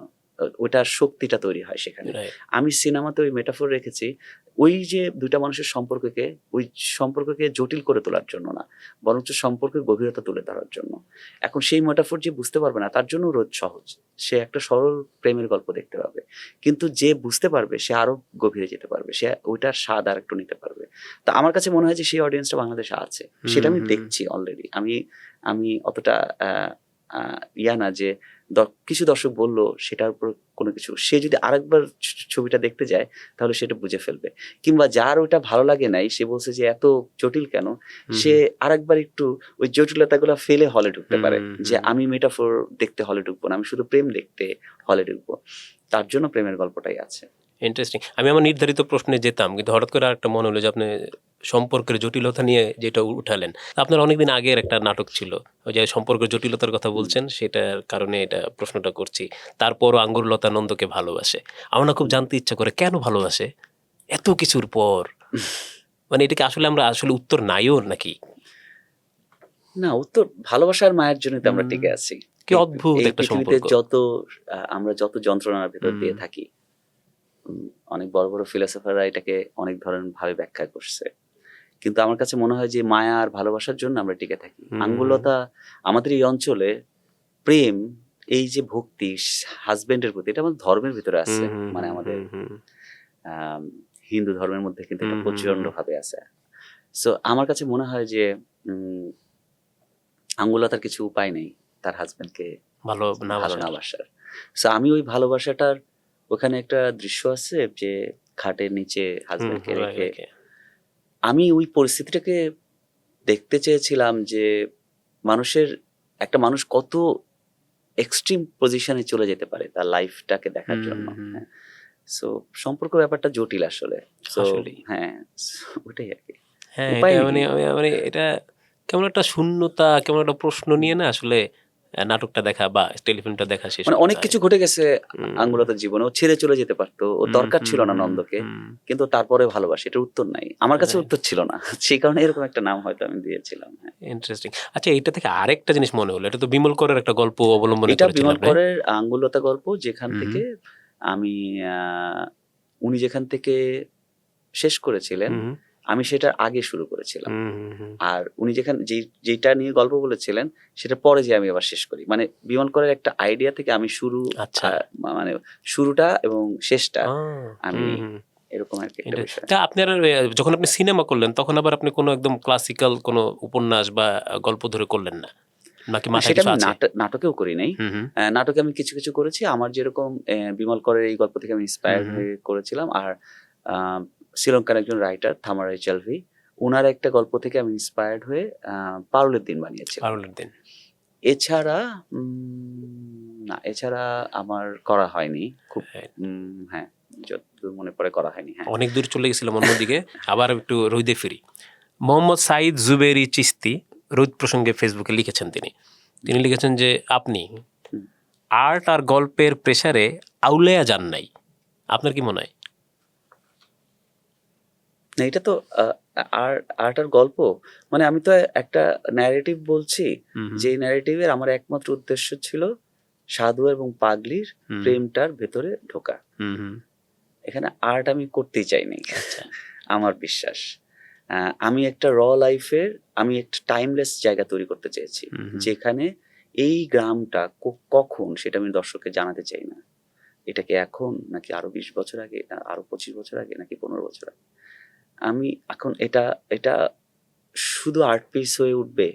ওটার শক্তিটা তৈরি হয় সেখানে। আমি সিনেমাতে ওই মেটাফোর রেখেছি ওই যে দুইটা মানুষের সম্পর্ককে জটিল করে তোলার জন্য না, বরঞ্চ সম্পর্কের গভীরতা তুলে ধরার জন্য। এখন সেই মেটাফোর যে বুঝতে পারবে না তার জন্য রোদ সহজ, সে একটা সরল প্রেমের গল্প দেখতে পাবে, কিন্তু যে বুঝতে পারবে সে আরো গভীরে যেতে পারবে, সে ওইটার স্বাদ আর একটু নিতে পারবে। তো আমার কাছে মনে হয় যে সেই অডিয়েন্সটা বাংলাদেশে আছে, সেটা আমি দেখছি অলরেডি। আমি অতটা ইয়া না যে কিছু দর্শক বললো সেটার উপর কোনো কিছু, সে যদি আরেকবার ছবিটা দেখতে যায় তাহলে সেটা বুঝে ফেলবে, কিংবা যার ওইটা ভালো লাগে নাই সে বলছে যে এত জটিল কেন, সে আরেকবার একটু ওই জটিলতাগুলো ফেলে হলে ঢুকতে পারে, যে আমি মেটাফোর দেখতে হলে ঢুকবো না, আমি শুধু প্রেম দেখতে হলে ঢুকবো। তার জন্য প্রেমের গল্পটাই আছে। ইন্টারেস্টিং। আমি আমার নির্ধারিত প্রশ্নে যেতাম, কিন্তু হঠাৎ করে আরেকটা মনে হলো যে আপনি সম্পর্কের জটিলতা নিয়ে যেটা উঠালেন, আপনার অনেকদিন আগের একটা নাটক ছিল, ওই যে সম্পর্কের জটিলতার কথা বলছেন, সেটার কারণে এটা প্রশ্নটা করছি। তারপরও আঙ্গুরলতা নন্দকে ভালোবাসে, আমার না খুব জানতে ইচ্ছা করে কেন ভালোবাসে এত কিছুর পর। মানে এটাকে আসলে আমরা উত্তর নাইও নাকি? না, উত্তর ভালোবাসার মায়ের জন্য তো আমরা টিকে আছি। কি অদ্ভুত একটা সম্পর্ক। আমরা যত যন্ত্রণার ভিতর দিয়ে থাকি, অনেক বড় বড় ফিলোসফাররা এটাকে অনেক ধরনের ভাবে ব্যাখ্যা করছে, কিন্তু আমার কাছে মনে হয় যে মায়া আর ভালোবাসার জন্য আমরা টিকে থাকি। আঙ্গুলতা আমাদের এই অঞ্চলে প্রেম, এই যে ভক্তি হাজবেন্ডের প্রতি, এটা আমাদের ধর্মের ভিতরে আছে, মানে আমাদের হিন্দু ধর্মের মধ্যে কিন্তু এটা প্রচন্ড ভাবে আছে। সো আমার কাছে মনে হয় যে আঙ্গুলতার কিছু উপায় নেই তার হাজবেন্ডকে ভালো না ভালো না বাসার। বাসার। সো আমি ওই ভালোবাসাটার ওখানে একটা দৃশ্য আছে যে খাটের নিচে হাজবেন্ডকে রেখে আমি ওই পরিস্থিতিটাকে দেখতে চেয়েছিলাম যে একটা মানুষ কত এক্সট্রিম পজিশনে চলে যেতে পারে তার লাইফটাকে দেখার জন্য। হ্যাঁ, সো সম্পর্ক ব্যাপারটা জটিল আসলে। সো আসলেই। হ্যাঁ, ওটাই আর কি। হ্যাঁ, উপায় এটা নেই। মানে এটা কেমন একটা শূন্যতা, কেমন একটা প্রশ্ন নিয়ে না আসলে নাটকটা দেখা বা টেলিফিল্মটা দেখা শেষ মানে করতে অনেক হয়। কিছু ঘটে গেছে হুম, আঙ্গুলতার জীবনে। ও ছেড়ে চলে যেতে পারতো, ও হুম, দরকার ছিল হুম, না হুম, নন্দকে, হুম। কিন্তু তারপরে ভালোবাসি, এটার উত্তর নাই। আমার কাছে Right. উত্তর ছিল না, সেই কারণে এরকম একটা নাম হয়তো আমি দিয়েছিলাম। হ্যাঁ, ইন্টারেস্টিং। আচ্ছা, এটা থেকে আরেকটা জিনিস মনে হলো, এটা তো বিমল করের একটা গল্প অবলম্বনে এটা করেছেন বিমল আপনি। করের আঙ্গুলতা গল্প, যেখান হুম, থেকে আমি উনি যেখান থেকে শেষ করেছিলেন হুম, আমি সেটার আগে শুরু করেছিলাম। হুম, হুম, হুম। আর উনি যেটা নিয়ে গল্প বলেছিলেন সেটা পরে যে আমি আবার শেষ করি, মানে বিমল করের একটা আইডিয়া থেকে আমি আচ্ছা। মানে শুরুটা এবং শেষটা আহ, আমি হুম, হুম। এরকম আর কি একটা বিষয়। তা আপনার যখন আপনি সিনেমা করলেন তখন আবার আপনি কোনো একদম ক্লাসিক্যাল কোনো উপন্যাস বা গল্প ধরে করলেন না, নাকি না, মাথায় সেটা কিছু আমি আছে? নাটকেও করি নাই। হুম, হুম, নাটকে আমি কিছু কিছু করেছি, আমার যেরকম বিমল করের এই গল্প থেকে আমি ইন্সপায়ার হুম, হুম। হয়ে করেছিলাম। আর শ্রীলঙ্কার একজন রাইটার থামারাই চেলভি, ওনার একটা গল্প থেকে আমি ইন্সপায়ার্ড হয়ে পারুলের দিন বানিয়েছিলাম। পারুলের দিন। এছাড়া না, এছাড়া আমার করা হয়নি খুব। হ্যাঁ, হ্যাঁ, যতদূর মনে পড়ে করা হয়নি। হ্যাঁ, অনেক দূর চলে গেছিলাম অন্যদিকে। আবার একটু রোদে ফিরি। মোহাম্মদ সাঈদ জুবেরি চিশতি রোদ প্রসঙ্গে ফেসবুকে লিখেছেন তিনি লিখেছেন যে আপনি হুম। আর্ট আর গল্পের প্রেসারে আউলেয়া যান নাই। আপনার কি মনে হয়? না, এটা তো আর্ট আর গল্প, মানে আমি তো একটা ন্যারেটিভ বলছি, হুম, হুম, যে ন্যারেটিভের আমার একমাত্র উদ্দেশ্য ছিল সাধু এবং পাগলির হুম, প্রেমটার ভেতরে ঢোকা। হুম, হুম। এখানে আর্ট আমি করতেই চাইনি। আচ্ছা। আমার বিশ্বাস আমি একটা লাইফের আমি একটা টাইমলেস জায়গা তৈরি করতে চেয়েছি, হুম, হুম, যেখানে এই গ্রামটা কখন সেটা আমি দর্শককে জানাতে চাই না। এটা কি এখন, নাকি আরো 20 বছর আগে, না আরো 25 বছর আগে, নাকি 15 বছর আগে। আমি এখন এটা এটা শুধু আর্ট পিস হয়ে উঠবে,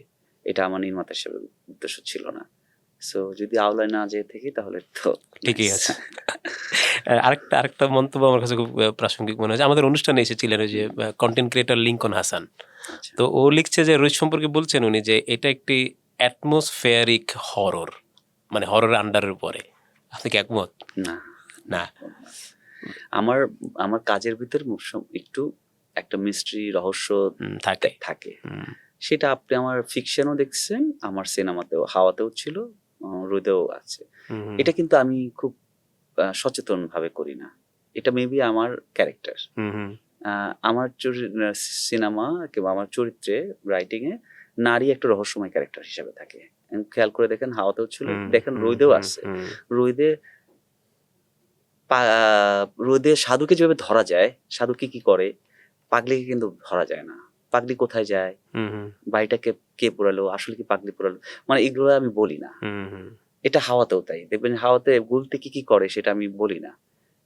এটা আমার নির্মাতা হিসেবে উদ্দেশ্য ছিল না। সো যদি আওলায় না যেয়ে থাকি তাহলে তো ঠিকই nice. আছে। আরেকটা মন্তব্য আমার কাছে খুব প্রাসঙ্গিক মনে হয়েছে। আমাদের অনুষ্ঠানে এসেছিলেন ওই যে কন্টেন্ট ক্রিয়েটর লিঙ্কন হাসান। আচ্ছা। তো ও লিখছে যে রোহিত সম্পর্কে বলছেন উনি যে এটা একটি অ্যাটমসফেয়ারিক হরর, মানে হরর আন্ডারের উপরে। আপনি কি একমত? না, না। আমার আমার কাজের ভিতর একটু একটা মিস্ট্রি রহস্য থাকে। থাকে। হুম, সেটা আপনি আমার ফিকশনও দেখছেন, আমার সিনেমাতেও, হাওয়াতেও ছিল, রোদেও আছে। হুম, হুম, এটা কিন্তু আমি খুব সচেতন ভাবে করি না। এটা মেবি আমার ক্যারেক্টার। হুম, হুম, আমার সিনেমা কিংবা আমার চরিত্রে রাইটিং এ নারী একটা রহস্যময় ক্যারেক্টার হিসেবে থাকে। খেয়াল করে দেখেন হাওয়াতেও ছিল, হুম, দেখেন হুম, রোদেও হুম, আছে। হুম, রোদে রোদে সাধুকে যেভাবে ধরা যায়, সাধু কি করে, পাগলিকে কিন্তু ধরা যায় না। পাগলি কোথায় যায়, হুম, হুম, বাড়িটা কে পোড়ালো, আসলে কি পাগলি পোড়ালো, মানে এগুলো আমি বলি না। হুম, হুম, এটা হাওয়াতেও তাই, দেখবেন হাওয়াতে গুলতে কি করে সেটা আমি বলি না,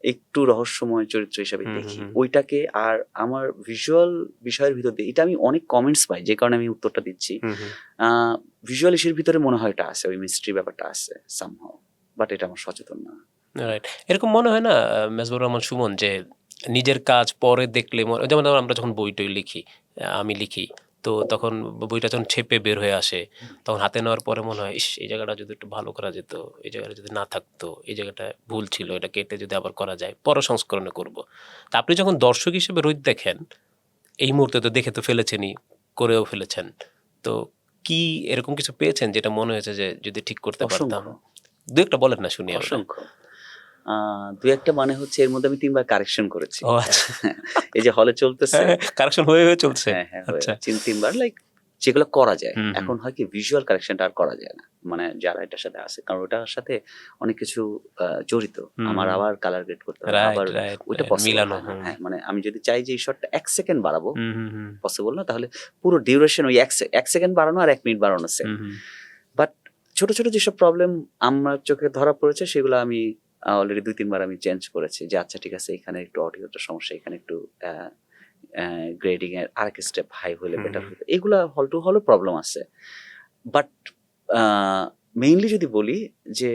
একটু রহস্যময় চরিত্র হিসাবে হুম, দেখি হুম, ওইটাকে। আর আমার ভিজুয়াল বিষয়ের ভিতর দিয়ে এটা আমি অনেক কমেন্টস পাই, যে কারণে আমি উত্তরটা দিচ্ছি। হুম, হুম। ভিজুয়াল ইস্যুর ভিতরে মনে হয় এটা আছে, ওই মিস্ট্রি ব্যাপারটা আছে সামহাও, বাট এটা আমার সচেতন না। রাইট। এরকম মনে হয় না মেজবুর রহমান সুমন, যে নিজের কাজ পরে দেখলে যেমন ধরুন আমরা যখন বই টই লিখি, আমি লিখি, তো তখন বইটা যখন ছেপে বের হয়ে আসে তখন হাতে নেওয়ার পরে মনে হয় ইস, এই জায়গাটা যদি একটু ভালো করা যেত, এই জায়গাটা যদি না থাকতো, এই জায়গাটা ভুল ছিল, এটা কেটে যদি আবার করা যায় পর সংস্করণে করব। তা আপনি যখন দর্শক হিসেবে রোজ দেখেন, এই মুহূর্তে তো দেখে তো ফেলেছেনই, করেও ফেলেছেন, তো কি এরকম কিছু পেয়েছেন যেটা মনে হয়েছে যে যদি ঠিক করতে পারতাম? অসংখ্য, দু একটা বলেন না, শুনি আমরা। অসংখ্য। দু একটা মানে হচ্ছে এর মধ্যে আমি 3 বার কারেকশন করেছি। ও আচ্ছা। এই যে হলে চলতেছে, কারেকশন হয়ে চলছে। হ্যাঁ, হ্যাঁ, আচ্ছা। 3 বার, লাইক যেগুলো করা যায়। হুম, হুম। এখন হয় কি ভিজুয়াল কারেকশনটা আর করা যায় না। মানে যারা এটার সাথে আছে, কারণ ওটার সাথে অনেক কিছু জড়িত। হুম, আমার হুম। আবার কালার গ্রেড করতে হবে। রাইট, আবার রাইট, ওইটা রাইট। পসিবল মিলানো। হয় না। হুম। হ্যাঁ, মানে আমি যদি চাই যে এই শটটা 1 সেকেন্ড বাড়াবো, হুম, হুম, হুম। পসিবল না। তাহলে পুরো ডিউরেশন ওই 1 সেকেন্ড বাড়ানো আর 1 মিনিট বাড়ানো সেম। Hmm, hmm. বাট ছোট, ছোট যেসব প্রবলেম আমার চোখে ধরা পড়েছে সেগুলো আমি অলরেডি 2-3 বার আমি চেঞ্জ করেছি। যে আচ্ছা ঠিক আছে, এখানে একটু অডিওটার সমস্যা, এখানে একটু গ্রেডিং এর আরেক স্টেপ হাই হলে বেটার হতো, এগুলা হল টু হলও প্রবলেম আছে। বাট মেইনলি যদি বলি যে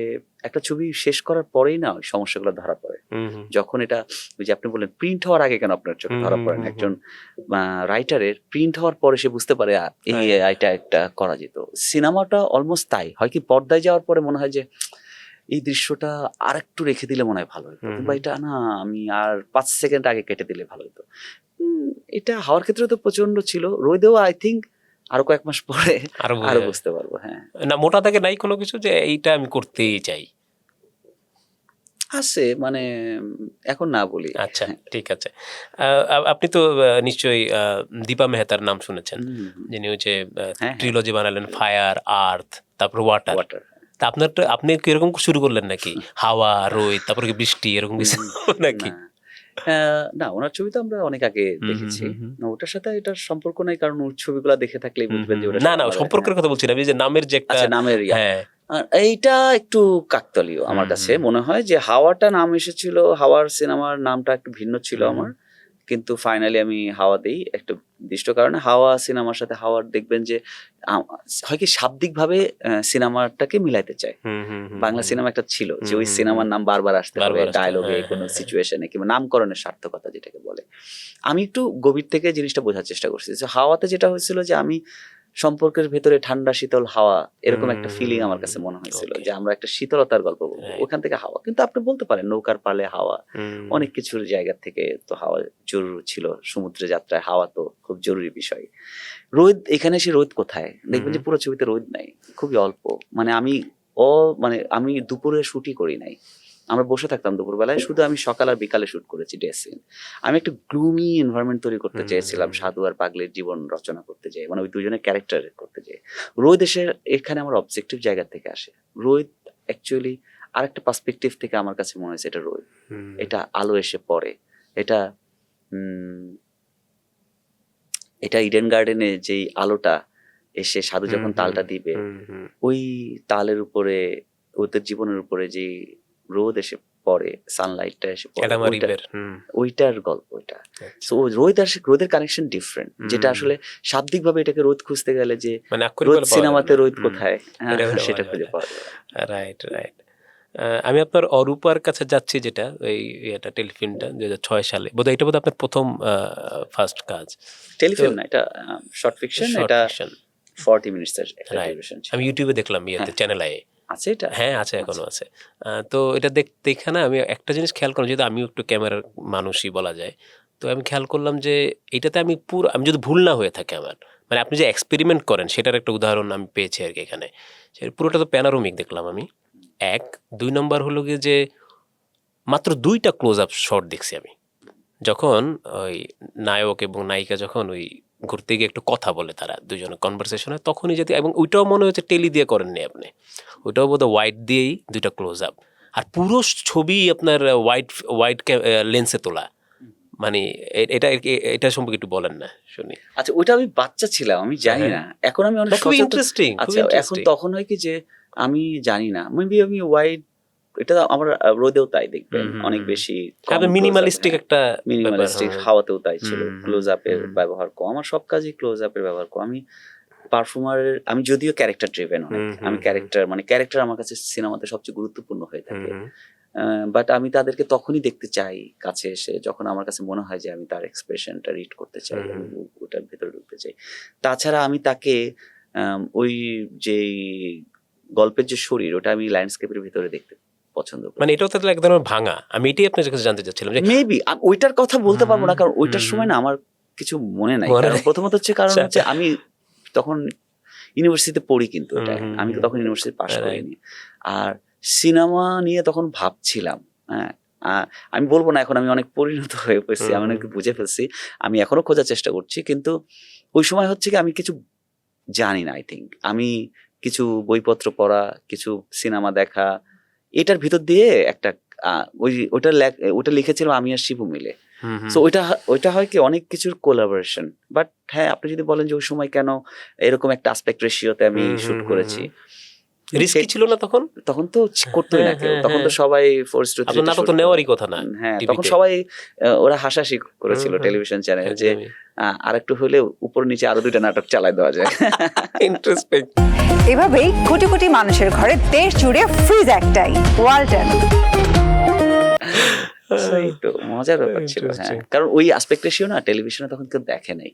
একটা ছবি শেষ করার পরেই না ওই সমস্যাগুলো ধরা পড়ে, যখন এটা ওই যে আপনি বললেন প্রিন্ট হওয়ার আগে কেন আপনার চোখে ধরা পড়ে না? একজন রাইটারের প্রিন্ট হওয়ার পরে সে বুঝতে পারে এই এটা একটা করা যেত। সিনেমাটা অলমোস্ট তাই হয়, কি পর্দায় যাওয়ার পরে মনে হয় যে এই দৃশ্যটা আর একটু রেখে দিলে মনে হয় ভালো হতো, কিংবা এটা না আমি আর 5 সেকেন্ড আগে কেটে দিলে ভালো হতো। এটা হওয়ার ক্ষেত্রে তো প্রচন্ড ছিল। রোদেও আই থিঙ্ক আরো কয়েক মাস পরে আরো বুঝতে পারবো। হ্যাঁ, না মোটা থেকে নাই কোনো কিছু যে এইটা আমি করতেই চাই আছে, মানে এখন না বলি। আচ্ছা ঠিক আছে। আপনি তো নিশ্চয়ই দীপা মেহতার নাম শুনেছেন, যিনি ওই যে ট্রিলজি বানালেন, ফায়ার, আর্থ, তারপর ওয়াটার। তা আপনি কি এরকম শুরু করলেন নাকি? হাওয়া, রোদ, তারপর কি বৃষ্টি, এরকম কিছু নাকি? না, ওনার ছবি তো আমরা অনেক আগে দেখেছি, ওটার সাথে এটার সম্পর্ক নাই, কারণ ওর ছবিগুলো দেখে থাকলেই বুঝবেন যে ওটা। না না, সম্পর্কের কথা বলছি না, যে নামের যে একটা নামের। হ্যাঁ, এইটা একটু কাকতালীয় আমার কাছে মনে হয়, যে হাওয়াটা নাম এসেছিল, হাওয়ার সিনেমার নামটা একটু ভিন্ন ছিল আমার, কিন্তু ফাইনালি আমি হাওয়া দেই একটা নির্দিষ্ট কারণে। হাওয়া সিনেমার সাথে হাওয়ার দেখবেন যে হয় কি শাব্দিক ভাবে সিনেমাটাকে মিলাইতে চায়। বাংলা সিনেমা একটা ছিল যে ওই সিনেমার নাম বারবার আসতে হবে ডায়লগে, কোনো সিচুয়েশনে, কিংবা নামকরণের সার্থকতা যেটাকে বলে। আমি একটু গভীর থেকে জিনিসটা বোঝার চেষ্টা করছি। হাওয়াতে যেটা হয়েছিল যে আমি সম্পর্কের ভেতরে ঠান্ডা শীতল হাওয়া, এরকম একটা ফিলিং আমার কাছে মনে হয়েছিল, যে আমরা একটা শীতলতার গল্প বলবো, ওখান থেকে হাওয়া। কিন্তু আপনি বলতে পারেন নৌকার পালে হাওয়া, অনেক কিছুর জায়গা থেকে তো হাওয়া জরুরি ছিল। সমুদ্রে যাত্রায় হাওয়া তো খুব জরুরি বিষয়। রোদ, এখানে সে রোদ কোথায়? দেখবেন যে পুরো ছবিতে রোদ নাই, খুবই অল্প। মানে আমি দুপুরে শুটই করি নাই, আমরা বসে থাকতাম দুপুরবেলায়, শুধু আমি সকাল আর বিকালে শুট করেছি ডে সিন। আমি একটা গ্লুমি এনভায়রনমেন্ট তৈরি করতে চেয়েছিলাম, সাধু আর পাগলের জীবন রচনা করতে চাই, মানে ওই দুজনের ক্যারেক্টার করতে চাই। রোদ এখানে আমার অবজেক্টিভ জায়গা থেকে আসে। রোদ অ্যাকচুয়ালি আরেকটা পার্সপেক্টিভ থেকে আমার কাছে মনে হয়েছে এটা রোদ, এটা আলো এসে পড়ে, এটা ইডেন গার্ডেনে যেই আলোটা এসে সাধু যখন তালটা দিবে, ওই তালের উপরে, ওদের জীবনের উপরে যে রোদ এসে পড়ে, সানলাইটটা এসে পড়ে, ওইটার গল্প ওইটা। সো রোদের কানেকশন ডিফারেন্ট, যেটা আসলে শাব্দিক ভাবে এটাকে রোদ খুঁজতে গেলে যে রোদ সিনেমাতে রোদ কোথায়, সেটা খুঁজে পাওয়া যায়। Right right. আমি আপনার অরূপার কাছে যাচ্ছি, যেটা এই এটা টেলিফিল্মটা 2006 সালে বোধহয়, এটা বোধহয় আপনার প্রথম ফার্স্ট কাজ। টেলিফিল্ম না, এটা শর্ট ফিকশন, এটা 40 মিনিটসের একটা ডিউরেশন ছিল। আমি ইউটিউবে দেখলাম, চ্যানেল আই আছে এটা। হ্যাঁ আছে, এখনো আছে। তো এটা দেখে না আমি একটা জিনিস খেয়াল করলাম, যেহেতু আমিও একটু ক্যামেরার মানুষই বলা যায়, তো আমি খেয়াল করলাম যে এটাতে আমি আমি যদি ভুল না হয়ে থাকে আমার, মানে আপনি যে এক্সপেরিমেন্ট করেন সেটার একটা উদাহরণ আমি পেয়েছি আর কি এখানে। পুরোটা তো প্যানোরামিক দেখলাম আমি, 1, 2 নম্বর হলো গিয়ে যে মাত্র 2টা ক্লোজ আপ শট দেখছি আমি, যখন ওই নায়ক এবং নায়িকা যখন ওই ঘুরতে গিয়ে একটু কথা বলে, তারা দুজনে কনভারসেশন হয়, তখনই যদি, এবং ওইটাও মনে হচ্ছে টেলি দিয়ে করেননি আপনি, ওইটাও বোধহয় হোয়াইট দিয়েই 2টা ক্লোজ আপ, আর পুরো ছবি আপনার হোয়াইট লেন্সে তোলা। মানে এটা সম্পর্কে একটু বলেন না শুনি। আচ্ছা, ওইটা আমি বাচ্চা ছিলাম, আমি জানি না। এখন আমি অনেক ইন্টারেস্টিং। আচ্ছা, এখন তখন হয় কি যে আমি জানি না, মেবি আমি হোয়াইট, এটা আমার রোদেও তাই দেখবেন অনেক বেশি মিনিমালিস্টিক, একটা মিনিমালিস্টিক, হাওয়াতেও তাই ছিল, ক্লোজ আপের ব্যবহার কম। আমার সব কাজই ক্লোজ আপের ব্যবহার কম। আমি পারফর্মারের, আমি যদিও ক্যারেক্টার ড্রিভেন অনেক, আমি ক্যারেক্টার আমার কাছে সিনেমাতে সবচেয়ে গুরুত্বপূর্ণ হয়ে থাকে। বাট আমি তাদেরকে তখনই দেখতে চাই কাছে এসে, যখন আমার কাছে মনে হয় যে আমি তার এক্সপ্রেশনটা রিড করতে চাই, আমি ওটার ভেতরে ঢুকতে চাই। তাছাড়া আমি তাকে ওই যে গল্পের যে শরীর, ওটা আমি ল্যান্ডস্কেপের ভিতরে দেখতে পছন্দ করি। মানে এটাও তাহলে এক ধরনের ভাঙা। আমি এটাই আপনার কাছে জানতে চাচ্ছিলাম যে মেবি ওইটার কথা বলতে পারবো না, কারণ ওইটার সময় না আমার কিছু মনে নাই। প্রথমত হচ্ছে কারণ হচ্ছে আমি তখন ইউনিভার্সিটিতে পড়ি, কিন্তু আমি তো তখন ইউনিভার্সিটি পাস করিনি, আর সিনেমা নিয়ে তখন ভাবছিলাম। হ্যাঁ, আমি বলবো না এখন আমি অনেক পরিণত হয়ে পড়ছি, আমি অনেক বুঝে ফেলছি, আমি এখনো খোঁজার চেষ্টা করছি, কিন্তু ওই সময় হচ্ছে কি আমি কিছু জানি না। আই থিঙ্ক আমি কিছু বইপত্র পড়া, কিছু সিনেমা দেখা, এটার ভিতর দিয়ে একটা ওটা লিখেছিল আমি আর শিবু মিলে। সো ওইটা হয় কি অনেক কিছুর কোলাবোরেশন। বাট হ্যাঁ, আপনি যদি বলেন যে ওই সময় কেন এরকম একটা অ্যাসপেক্ট রেশিওতে আমি শুট করেছি, রিস্কি ছিল না তখন? তখন তো করতোই না হ্যাঁ, কেউ, হ্যাঁ, তখন তো হ্যাঁ। সবাই ফোর্স টু আপনার নাটক তো নেওয়ারই কথা না হ্যাঁ, TV তখন তে। সবাই ওরা হাসাহাসি করেছিল হুম, হুম। টেলিভিশন চ্যানেলে যে একদমই। আরেকটু হলে উপর নিচে আরো 2টা নাটক চালাই দেওয়া যায়। ইন্টারেস্টিং। এভাবেই কোটি কোটি মানুষের ঘরে দেশ জুড়ে ফ্রিজ একটাই, ওয়ালটন। সেই তো মজার ব্যাপার ছিল। হ্যাঁ, Interesting. কারণ ওই অ্যাসপেক্ট রেশিও না টেলিভিশনে তখন কেউ দেখে নাই।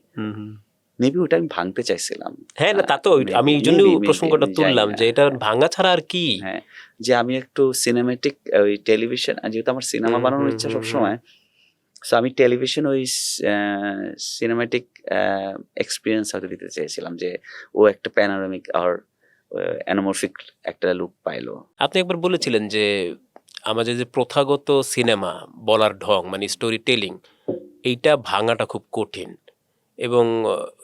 মেবি ওটা আমি ভাঙতে চাইছিলাম। হ্যাঁ, না তা তো Maybe, আমি এই জন্যই maybe, প্রসঙ্গটা আমি জানি তুললাম না। যে এটা ভাঙা ছাড়া আর কি? হ্যাঁ, যে আমি একটু সিনেমেটিক ওই টেলিভিশন, যেহেতু আমার সিনেমা হুম, বানানোর হুম, ইচ্ছা হুম, সবসময়, সো আমি টেলিভিশন ওই সিনেমেটিক এক্সপিরিয়েন্স হয়তো দিতে চেয়েছিলাম, যে ও একটা প্যানোরামিক আর অ্যানোমরফিক একটা লুক পাইলো। আপনি একবার বলেছিলেন যে আমাদের যে প্রথাগত সিনেমা বলার ঢং মানে স্টোরি টেলিং এইটা ভাঙাটা খুব কঠিন এবং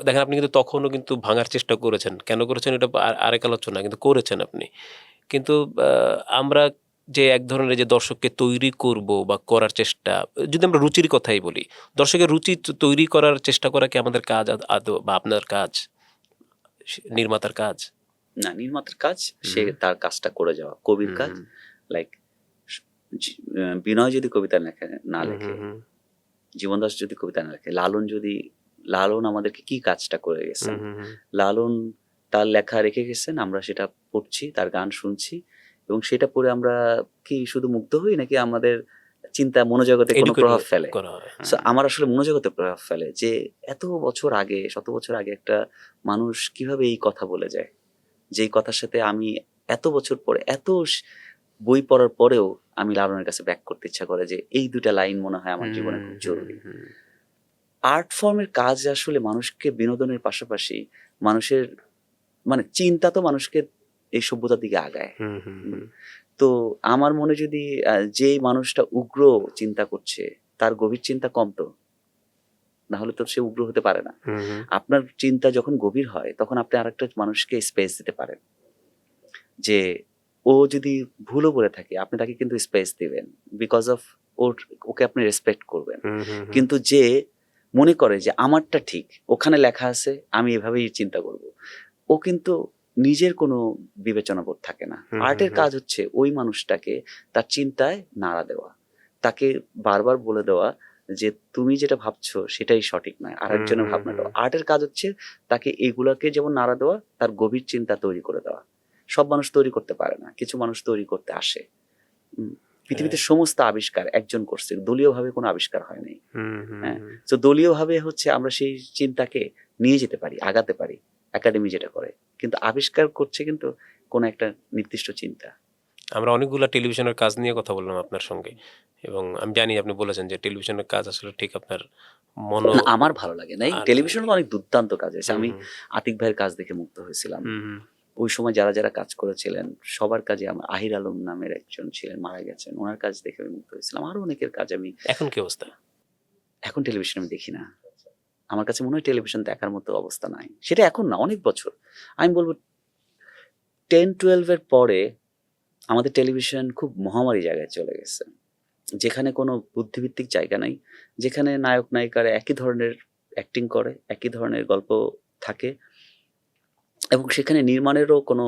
দেখেন আপনি কিন্তু তখনও কিন্তু ভাঙার চেষ্টা করেছেন। কেন করেছেন এটা আরেক আলোচনা, কিন্তু করেছেন আপনি। কিন্তু আমরা যে এক ধরনের যে দর্শককে তৈরি করব বা করার চেষ্টা, যদি আমরা রুচির কথাই বলি, দর্শকের রুচি তৈরি করার চেষ্টা করা কি আমাদের কাজ আদৌ, বা আপনার কাজ, নির্মাতার কাজ? না, নির্মাতার কাজ সে তার কাজটা করে যাওয়া, কবির কাজ লাইক বিনয় যদি কবিতা না লেখে, জীবন দাস যদি কবিতা না লেখে, লালন আমাদেরকে কি কাজটা করে গেছেন, লালন তার লেখা রেখে গেছেন, আমরা সেটা পড়ছি, তার গান শুনছি, এবং সেটা পড়ে আমরা কি শুধু মুগ্ধ হই নাকি আমাদের চিন্তা মনোজগতে কোনো প্রভাব ফেলে? So, আমার আসলে মনোজগতে প্রভাব ফেলে যে এত বছর আগে, শত বছর আগে একটা মানুষ কিভাবে এই কথা বলে যায়, যেই কথার সাথে আমি এত বছর পরে বই পড়ার পরেও আমি লালনের কাছে ব্যাক করতে ইচ্ছা করে যে এই 2টা লাইন মনে হয় আমার জীবনে খুব জরুরি। আর্ট ফর্মের কাজ আসলে মানুষকে বিনোদনের পাশাপাশি মানুষের মানে চিন্তা তো মানুষকে এই সভ্যতার দিকে আগায়। তো আমার মনে যদি যে মানুষটা উগ্র চিন্তা করছে তার গভীর চিন্তা কম, তো না হলে তো সে উগ্র হতে পারে না। আপনার চিন্তা যখন গভীর হয় তখন আপনি আরেকটা মানুষকে স্পেস দিতে পারেন, যে ও যদি ভুলও বলে থাকে আপনি তাকে কিন্তু স্পেস দিবেন, বিকজ অফ ওকে আপনি রেসপেক্ট করবেন। কিন্তু যে মনে করে যে আমারটা ঠিক, ওখানে লেখা আছে আমি এভাবেই চিন্তা করব, ও কিন্তু নিজের কোনো বিবেচনা বোধ থাকে না। আর্টের কাজ হচ্ছে ওই মানুষটাকে তার চিন্তায় নাড়া দেওয়া, তাকে বারবার বলে দেওয়া যে তুমি যেটা ভাবছো সেটাই সঠিক নয়, আরেকজনের ভাবনাটা। আর্টের কাজ হচ্ছে তাকে এগুলাকে যেমন নাড়া দেওয়া, তার গভীর চিন্তা তৈরি করে দেওয়া। সব মানুষ তৈরি করতে পারে না, কিছু মানুষ তৈরি করতে আসে। পৃথিবীতে সমস্ত আবিষ্কার একজন করছে, দলীয়ভাবে কোনো আবিষ্কার হয় নাই। হ্যাঁ, তো দলীয়ভাবে হচ্ছে আমরা সেই চিন্তাকে নিয়ে যেতে পারি, আগাতে পারি, একাডেমি যেটা করে, কিন্তু আবিষ্কার করছে কিন্তু কোন একটা নির্দিষ্ট চিন্তা। আমরা অনেকগুলো টেলিভিশনের কাজ নিয়ে কথা বললাম আপনার সঙ্গে, এবং আমি জানি আপনি বলেছেন যে টেলিভিশনের কাজ আসলে ঠিক আপনার না, আমার ভালো লাগে না। টেলিভিশনে তো অনেক দুর্দান্ত কাজ হয়েছে। আমি আতিক ভাইয়ের কাজ দেখে মুগ্ধ হয়েছিলাম। ওই সময় যারা যারা কাজ করেছিলেন সবার কাজে, আমার আহির আলম নামের একজন ছিলেন, মারা গেছেন, ওনার কাজ দেখে আমি মুগ্ধ হয়েছিলাম। আরো অনেকের কাজ আমি। এখন কি অবস্থা? এখন টেলিভিশন আমি দেখি না। আমার কাছে মনে হয় টেলিভিশন দেখার মতো অবস্থা নাই। সেটা এখন না, অনেক বছর। আমি বলবো 10-12 এর পরে আমাদের টেলিভিশন খুব মহামারী জায়গায় চলে গেছে, যেখানে কোনো বুদ্ধিভিত্তিক জায়গা নাই, যেখানে নায়ক নায়িকারা একই ধরনের অ্যাক্টিং করে, একই ধরনের গল্প থাকে, এবং সেখানে নির্মাণেরও কোনো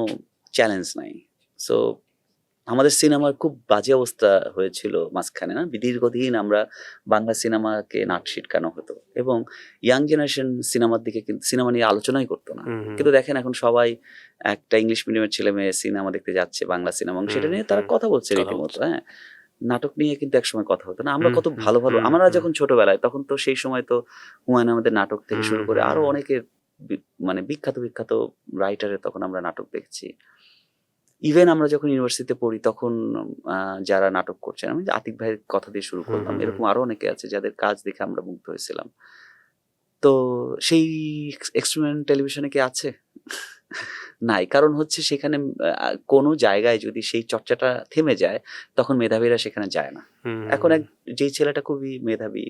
চ্যালেঞ্জ নাই। সো আমাদের সিনেমার খুব বাজে অবস্থা হয়েছিল মাঝখানে, না দীর্ঘদিন আমরা বাংলা সিনেমাকে নাক ছিটকানো হতো, এবং ইয়াং জেনারেশন সিনেমার দিকে কিন্তু সিনেমা নিয়ে আলোচনাই করতো না। কিন্তু দেখেন এখন সবাই একটা ইংলিশ মিডিয়ামের ছেলে মেয়ে সিনেমা দেখতে যাচ্ছে, বাংলা সিনেমা, এবং সেটা নিয়ে তারা কথা বলছে রীতিমতো। হ্যাঁ, নাটক নিয়ে কিন্তু একসময় কথা হতো না। আমরা কত ভালো ভালো, আমরা যখন ছোটবেলায়, তখন তো সেই সময় তো হুমায়ুন আহমেদের নাটক থেকে শুরু করে আরো অনেকের মানে বিখ্যাত বিখ্যাত রাইটারের তখন আমরা নাটক দেখছি। ইভেন আমরা যখন ইউনিভার্সিটিতে পড়ি তখন যারা নাটক করছেন, আমি আতিক ভাইয়ের কথা দিয়ে শুরু করলাম, এরকম আরো অনেকে আছে যাদের কাজ দেখে আমরা মুগ্ধ হয়েছিলাম। তো সেই এক্সপেরিমেন্ট টেলিভিশনে কি আছে? নাই। কারণ হচ্ছে সেখানে কোনো জায়গায় যদি সেই চর্চাটা থেমে যায় তখন মেধাবীরা সেখানে যায় না। এখন যেই ছেলেটা খুবই মেধাবী,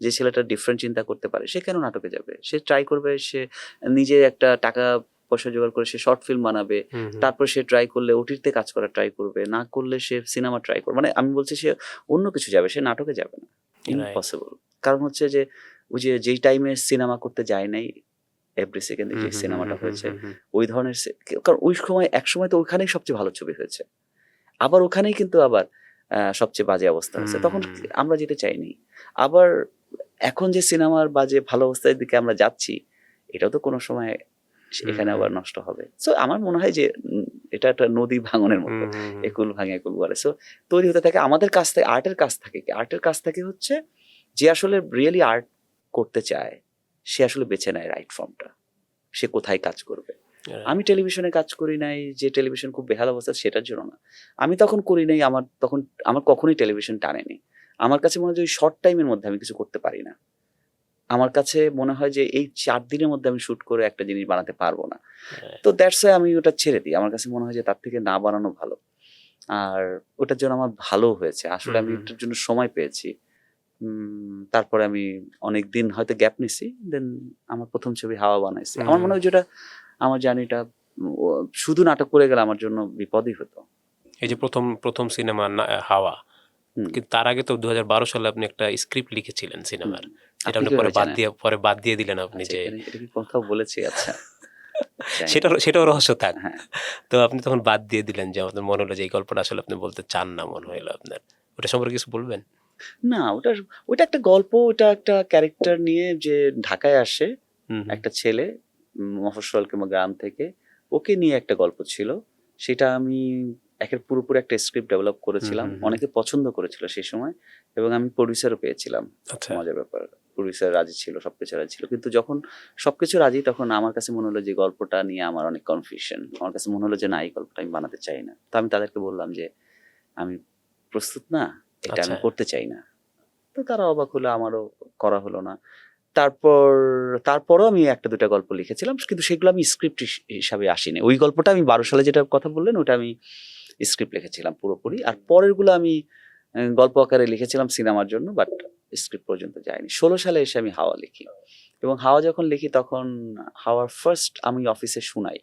যে ছেলেটা ডিফারেন্ট চিন্তা করতে পারে, সে কেন নাটকে যাবে? সে ট্রাই করবে, সে নিজে একটা টাকা পয়সা জোগাড় করে সে শর্ট ফিল্ম বানাবে, তারপর সে ট্রাই করলে ওটিতে কাজ করা ট্রাই করবে, না করলে সে সিনেমা ট্রাই করবে। মানে আমি বলছি সে অন্য কিছু যাবে, সে নাটকে যাবে না। ইম্পসিবল। কারণ হচ্ছে যে ওই যে যেই টাইমে সিনেমা করতে যায় নাই, এভরি সেকেন্ডে যে সিনেমাটা হয়েছে, ওই ধরনের কারণ ওই সময় এক সময় তো ওইখানেই সবচেয়ে ভালো ছবি হয়েছে, আবার ওখানেই কিন্তু আবার সবচেয়ে বাজে অবস্থা হয়েছে, তখন আমরা যেতে চাইনি। আবার এখন যে সিনেমার বাজে ভালো অবস্থার দিকে আমরা যাচ্ছি, এটাও তো কোনো সময় এখানে আবার নষ্ট হবে। সো আমার মনে হয় যে এটা একটা নদী ভাঙনের মতো, একুল ভাঙে একুল গড়ে। সো তৈরি হতে থাকে আমাদের কাছ থেকে, আর্টের কাছ থেকে। আর্টের কাছ থেকে হচ্ছে যে আসলে রিয়েলি আর্ট করতে চায়, সে আসলে বেছে নেয় রাইট ফর্মটা, সে কোথায় কাজ করবে। আমি টেলিভিশনে কাজ করি নাই যে টেলিভিশন খুব বেহাল অবস্থা সেটার জন্য না, আমি তখন করি নাই, আমার কখনোই টেলিভিশন টানেনি। আমার কাছে মনে হয় যে ওই শর্ট টাইমের মধ্যে আমি কিছু করতে পারি না। আমার কাছে মনে হয় যে এই 4 দিনের মধ্যে আমি শুট করে একটা জিনিস বানাতে পারবো না, তো দ্যাটস ওয়াই আমি ওটা ছেড়ে দিই। আমার কাছে মনে হয় যে তার থেকে না বানানো ভালো, আর ওটার জন্য আমার ভালো হয়েছে আসলে, আমি ওটার জন্য সময় পেয়েছি। তারপরে আমি অনেক দিন হয়তো গ্যাপ নিছি, দেন আমার প্রথম ছবি হাওয়া বানাইছি। আমার মনে হয় যেটা আমার জার্নিটা শুধু নাটক করে গেলে আমার জন্য বিপদই হতো। এই যে প্রথম সিনেমা হাওয়া, কিন্তু তার আগে তো 2012 সালে আপনি একটা স্ক্রিপ্ট লিখেছিলেন সিনেমার, যেটা আপনি পরে বাদ দিয়ে দিলেন আপনি। যে এটা কি কোথাও বলেছি? আচ্ছা, সেটাও রহস্য থাক। তো আপনি তখন বাদ দিয়ে দিলেন যে আপনার মনে হলো যে এই গল্পটা আসলে আপনি বলতে চান না, মনে হলো আপনার। ওটা সম্পর্কে কিছু বলবেন? না, ওটা একটা গল্প, ওটা একটা ক্যারেক্টার নিয়ে যে ঢাকায় আসে একটা ছেলে মফস্বল কিংবা গ্রাম থেকে, ওকে নিয়ে একটা গল্প ছিল। সেটা আমি পুরোপুরি একটা স্ক্রিপ্ট ডেভেলপ করেছিলাম, অনেকে পছন্দ করেছিল সেই সময়, এবং আমি প্রডিউসারও পেয়েছিলাম। মজার ব্যাপার, প্রডিউসার রাজি ছিল, সবকিছু রাজি ছিল, কিন্তু যখন সবকিছু রাজি তখন আমার কাছে মনে হলো যে গল্পটা নিয়ে আমার অনেক কনফিউশন। আমার কাছে মনে হলো যে না, এই গল্পটা আমি বানাতে চাই না। তো আমি তাদেরকে বললাম যে আমি প্রস্তুত না, এটা আমি করতে চাই না। তো তারা অবাক হলো, আমারও করা হলো না। তারপরও আমি একটা দুটা গল্প লিখেছিলাম, কিন্তু সেগুলো আমি স্ক্রিপ্ট হিসাবে আসিনি। ওই গল্পটা আমি 12 সালে যেটা কথা বললেন, ওটা আমি স্ক্রিপ্ট লিখেছিলাম পুরোপুরি, আর পরেরগুলো আমি গল্প আকারে লিখেছিলাম সিনেমার জন্য, বাট স্ক্রিপ্ট পর্যন্ত যায়নি। 16 সালে এসে আমি হাওয়া লিখি, এবং হাওয়া যখন লিখি তখন হাওয়ার ফার্স্ট আমি অফিসে শুনাই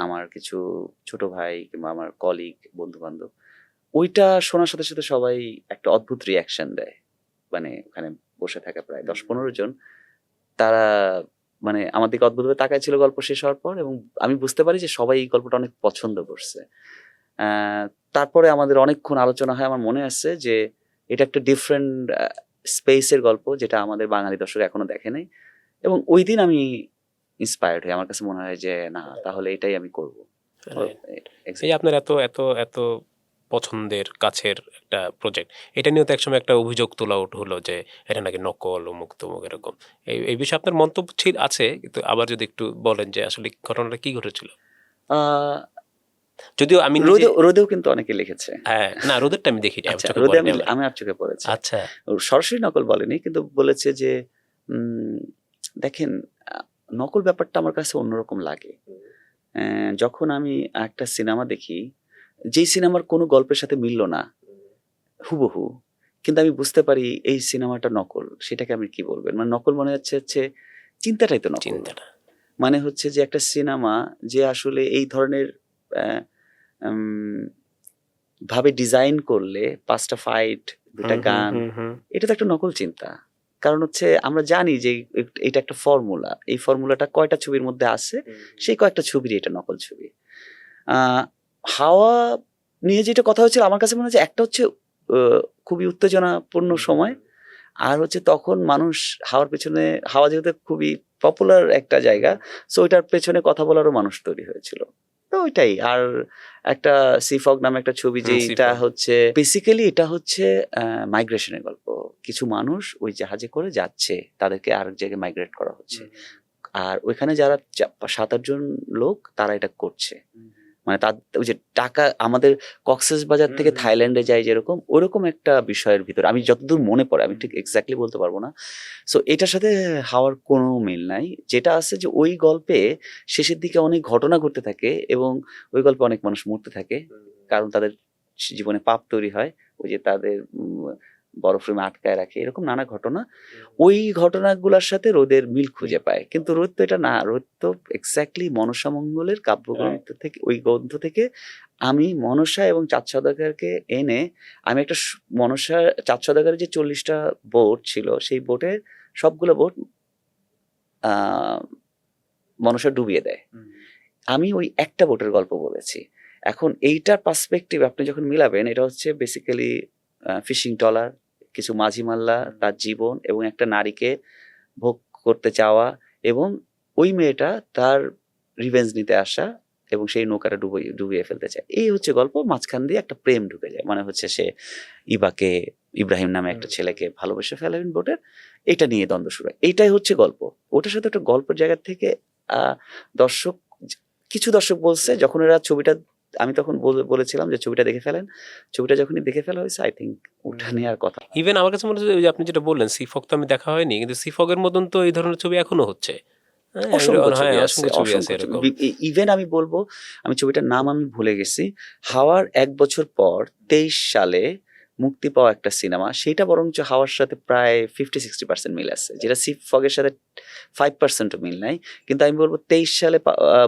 আমার কিছু ছোট ভাই কিংবা আমার কলিগ, বন্ধু বান্ধব। ওইটা শোনার সাথে সাথে সবাই একটা অদ্ভুত রিয়াকশন দেয়, মানে ওখানে বসে থাকা প্রায় 10-15 জন, তারা মানে আমার দিকে অদ্ভুতভাবে তাকায় ছিল গল্প শেষ হওয়ার পর, এবং আমি বুঝতে পারি যে সবাই এই গল্পটা অনেক পছন্দ করছে। তারপরে আমাদের অনেকক্ষণ আলোচনা হয়, আমার মনে আছে যে এটা একটা ডিফারেন্ট স্পেসের গল্প, যেটা আমাদের বাঙালি দর্শক এখনো দেখে নাই, এবং ওই দিন আমি ইন্সপায়ার্ড হই। আমার কাছে মনে হয় যে না, তাহলে এটাই আমি করবো। এই আপনার এত এত এত পছন্দের কাছের একটা প্রজেক্ট, এটা নিয়েও তো একসময় একটা অভিযোগ তোলা হলো যে এটা নাকি নকল, অমুক তমুক এরকম। এই বিষয়ে আপনার মন্তব্য আছে, কিন্তু আবার যদি একটু বলেন যে আসলে ঘটনাটা কি ঘটেছিল। যদিও আমি রোদেও কিন্তু অনেকে লিখেছে। হ্যাঁ, না, রোদেরটা আমি দেখি, রোদে আমি আর চোখে পড়েছে। আচ্ছা, সরাসরি নকল বলেনি, কিন্তু বলেছে যে দেখেন, নকল ব্যাপারটা আমার কাছে অন্যরকম লাগে। যখন আমি একটা সিনেমা দেখি, যেই সিনেমার কোনো গল্পের সাথে মিলল না হুবহু, কিন্তু আমি বুঝতে পারি এই সিনেমাটা নকল, সেটাকে আমি কি বলবেন? মানে নকল মনে হচ্ছে চিন্তাটাই তো নকল। মানে হচ্ছে যে একটা সিনেমা যে আসলে এই ধরনের ভাবে ডিজাইন করলে 5টা ফাইট, 2টা গান, এটা তো একটা নকল চিন্তা। কারণ হচ্ছে আমরা জানি যে এটা একটা ফর্মুলা, এই ফর্মুলাটা কয়টা ছবির মধ্যে আছে, সেই কয়েকটা ছবির এটা নকল ছবি। হাওয়া নিয়ে যেটা কথা হচ্ছিল, আমার কাছে মনে হচ্ছে একটা হচ্ছে খুবই উত্তেজনাপূর্ণ সময়, আর হচ্ছে তখন মানুষ হাওয়ার পেছনে, হাওয়া যেহেতু খুবই পপুলার একটা জায়গা, সো ওইটার পেছনে কথা বলারও মানুষ তৈরি হয়েছিল। তো ওইটাই। আর একটা সিফগ নামে একটা ছবি, যেটা হচ্ছে বেসিক্যালি এটা হচ্ছে মাইগ্রেশনের গল্প। কিছু মানুষ ওই জাহাজে করে যাচ্ছে, তাদেরকে আরেক জায়গায় মাইগ্রেট করা হচ্ছে, আর ওইখানে যারা 7-8 জন লোক তারা এটা করছে। মানে ওই যে টাকা আমাদের কক্সবাজার থেকে থাইল্যান্ডে যায় যেরকম, ওরকম একটা বিষয়ের ভিতরে আমি যতদূর মনে পড়ে, আমি ঠিক এক্স্যাক্টলি বলতে পারবো না। সো এটার সাথে হাওয়ার কোনো মিল নাই। যেটা আছে যে ওই গল্পে শেষের দিকে অনেক ঘটনা ঘটতে থাকে, এবং ওই গল্পে অনেক মানুষ মরতে থাকে, কারণ তাদের জীবনে পাপ তৈরি হয়, ওই যে তাদের বরফ রুমে আটকায় রাখে, এরকম নানা ঘটনা। ওই ঘটনাগুলোর সাথে রোদের মিল খুঁজে পায়, কিন্তু রোদ তো এটা না। রোদ তো এক্স্যাক্টলি মনসা মঙ্গলের কাব্যগ্রন্থ থেকে, ওই গ্রন্থ থেকে আমি মনসা এবং চাঁদ সওদাগরকে এনে, আমি একটা মনসা চাঁদ সওদাগরের যে 40টা বোট ছিল, সেই বোটের সবগুলো বোট মানুষের ডুবিয়ে দেয়। আমি ওই একটা বোটের গল্প বলেছি। এখন এইটার পার্সপেক্টিভ আপনি যখন মিলাবেন, এটা হচ্ছে বেসিক্যালি ফিশিং ট্রলার, কিছু মাঝি মাল্লা, তার জীবন এবং একটা নারীকে ভোগ করতে চাওয়া, এবং ওই মেয়েটা তার রিভেঞ্জ নিতে আসা এবং সেই নৌকাটা ডুবিয়ে ফেলতে চায়। এই হচ্ছে গল্প। মাঝখান দিয়ে একটা প্রেম ঢুকে যায়, মানে হচ্ছে সে ইব্রাহিম নামে একটা ছেলেকে ভালোবেসে ফেলেন বোটের, এটা নিয়ে দ্বন্দ্ব শুরু হয়। এইটাই হচ্ছে গল্প। ওটার সাথে একটা গল্পের জায়গা থেকে দর্শক, কিছু দর্শক বলছে যখন এরা ছবিটা, আমি তখন বলেছিলাম যে ছবিটা দেখে ফেলেন। ছবিটা যখনই দেখে ফেলা হয়েছে, আই থিঙ্ক ওটা নিয়ে আর কথা। ইভেন আমার কাছে মনে হচ্ছে যে আপনি যেটা বললেন সিফক তো আমি দেখা হয়নি, কিন্তু সিফকের মতন তো এই ধরনের ছবি এখনো হচ্ছে। হ্যাঁ, অসংখ্য ছবি আছে, অসংখ্য ছবি আছে অসংখ্য এরকম। ইভেন আমি বলবো, আমি ছবিটার নাম আমি ভুলে গেছি, হাওয়ার 1 বছর পর 23 সালে মুক্তি পাওয়া একটা সিনেমা, সেটা বরঞ্চ হাওয়ার সাথে প্রায় 50-60% মিল আছে, যেটা সি ফগের সাথে 5%ও মিল নাই। কিন্তু আমি বলবো 23 সালে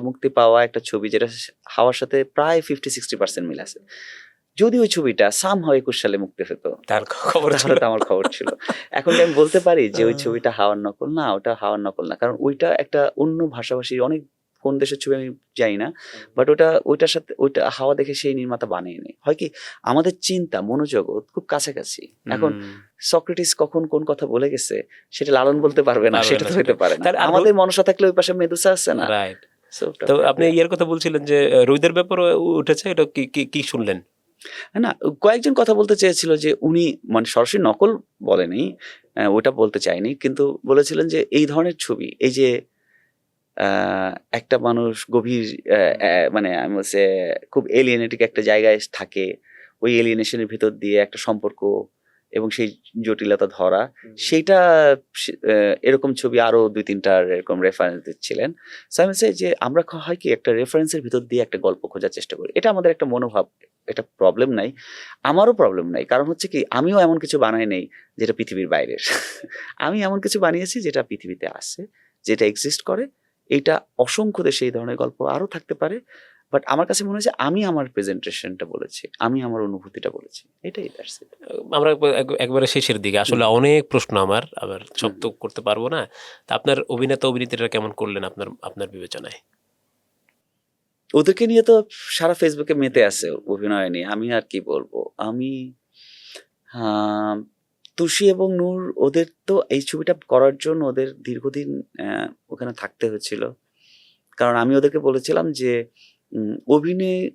মুক্তি পাওয়া একটা ছবি যেটা হাওয়ার সাথে প্রায় 50-60% মিল আছে। যদি ওই ছবিটা সামহাও 21 সালে মুক্তি পেত, তার খবর ছিল। তাহলে তো আমার খবর ছিল। এখন কি আমি বলতে পারি যে ওই ছবিটা হাওয়ার নকল? না, ওটা হাওয়ার নকল না, কারণ ওইটা একটা অন্য ভাষাভাষী, অনেক কোন দেশের ছবি আমি জানি না, বাট ওইটার সাথে ওইটা হাওয়া দেখে সেই নির্মাতা বানিয়ে নেই। হয় কি, আমাদের চিন্তা মনোজগৎ খুব কাছাকাছি। এখন সক্রেটিস কখন কোন কথা বলে গেছে সেটা লালন বলতে পারবে না, পারবে সেটা না, তো হইতে পারে না। তার আর আমাদের মনসা থাকলে ওই পাশে মেদুসা আছে না। রাইট। So, তো আপনি ইয়ের কথা বলছিলেন যে রোদের ব্যাপারে উঠেছে, এটা কি কি কি শুনলেন? না, কয়েকজন কথা বলতে চেয়েছিল যে উনি মানে সরাসরি নকল বলেনি, ওটা বলতে চাইনি, কিন্তু বলেছিলেন যে এই ধরনের ছবি, এই যে একটা মানুষ গভীর মানে আমি বলছে খুব এলিয়েনেটিক একটা জায়গায় থাকে, ওই এলিয়েনেশনের ভিতর দিয়ে একটা সম্পর্ক এবং সেই জটিলতা ধরা, সেইটা এরকম ছবি আরো 2-3টার এরকম রেফারেন্স দিচ্ছিলেন। সো আমি বলছি যে আমরা হয় কি একটা রেফারেন্সের ভিতর দিয়ে একটা গল্প খোঁজার চেষ্টা করি, এটা আমাদের একটা মনোভাব, এটা প্রবলেম নাই, আমারও প্রবলেম নাই। কারণ হচ্ছে কি, আমিও এমন কিছু বানাই নেই যেটা পৃথিবীর বাইরের। আমি এমন কিছু বানিয়েছি যেটা পৃথিবীতে আছে, যেটা এক্সিস্ট করে। এইটা অসংখ্য দেশে এই ধরনের গল্প আরো থাকতে পারে, বাট আমার কাছে মনে হচ্ছে আমি আমার প্রেজেন্টেশনটা বলেছি, আমি আমার অনুভূতিটা বলেছি, এটাই। আমরা একবারে শেষের দিকে, আসলে অনেক প্রশ্ন আমার, আবার সব তো করতে পারবো না। তা আপনার অভিনেতা অভিনেত্রীরা কেমন করলেন আপনার আপনার বিবেচনায়? ওদেরকে নিয়ে তো সারা ফেসবুকে মেতে আছে অভিনয় নিয়ে, আমি আর কি বলবো। আমি তুষি এবং নূর, ওদের তো এই ছবিটা করার জন্য ওদের দীর্ঘদিন ওখানে থাকতে হয়েছিল, কারণ আমি ওদেরকে বলেছিলাম যে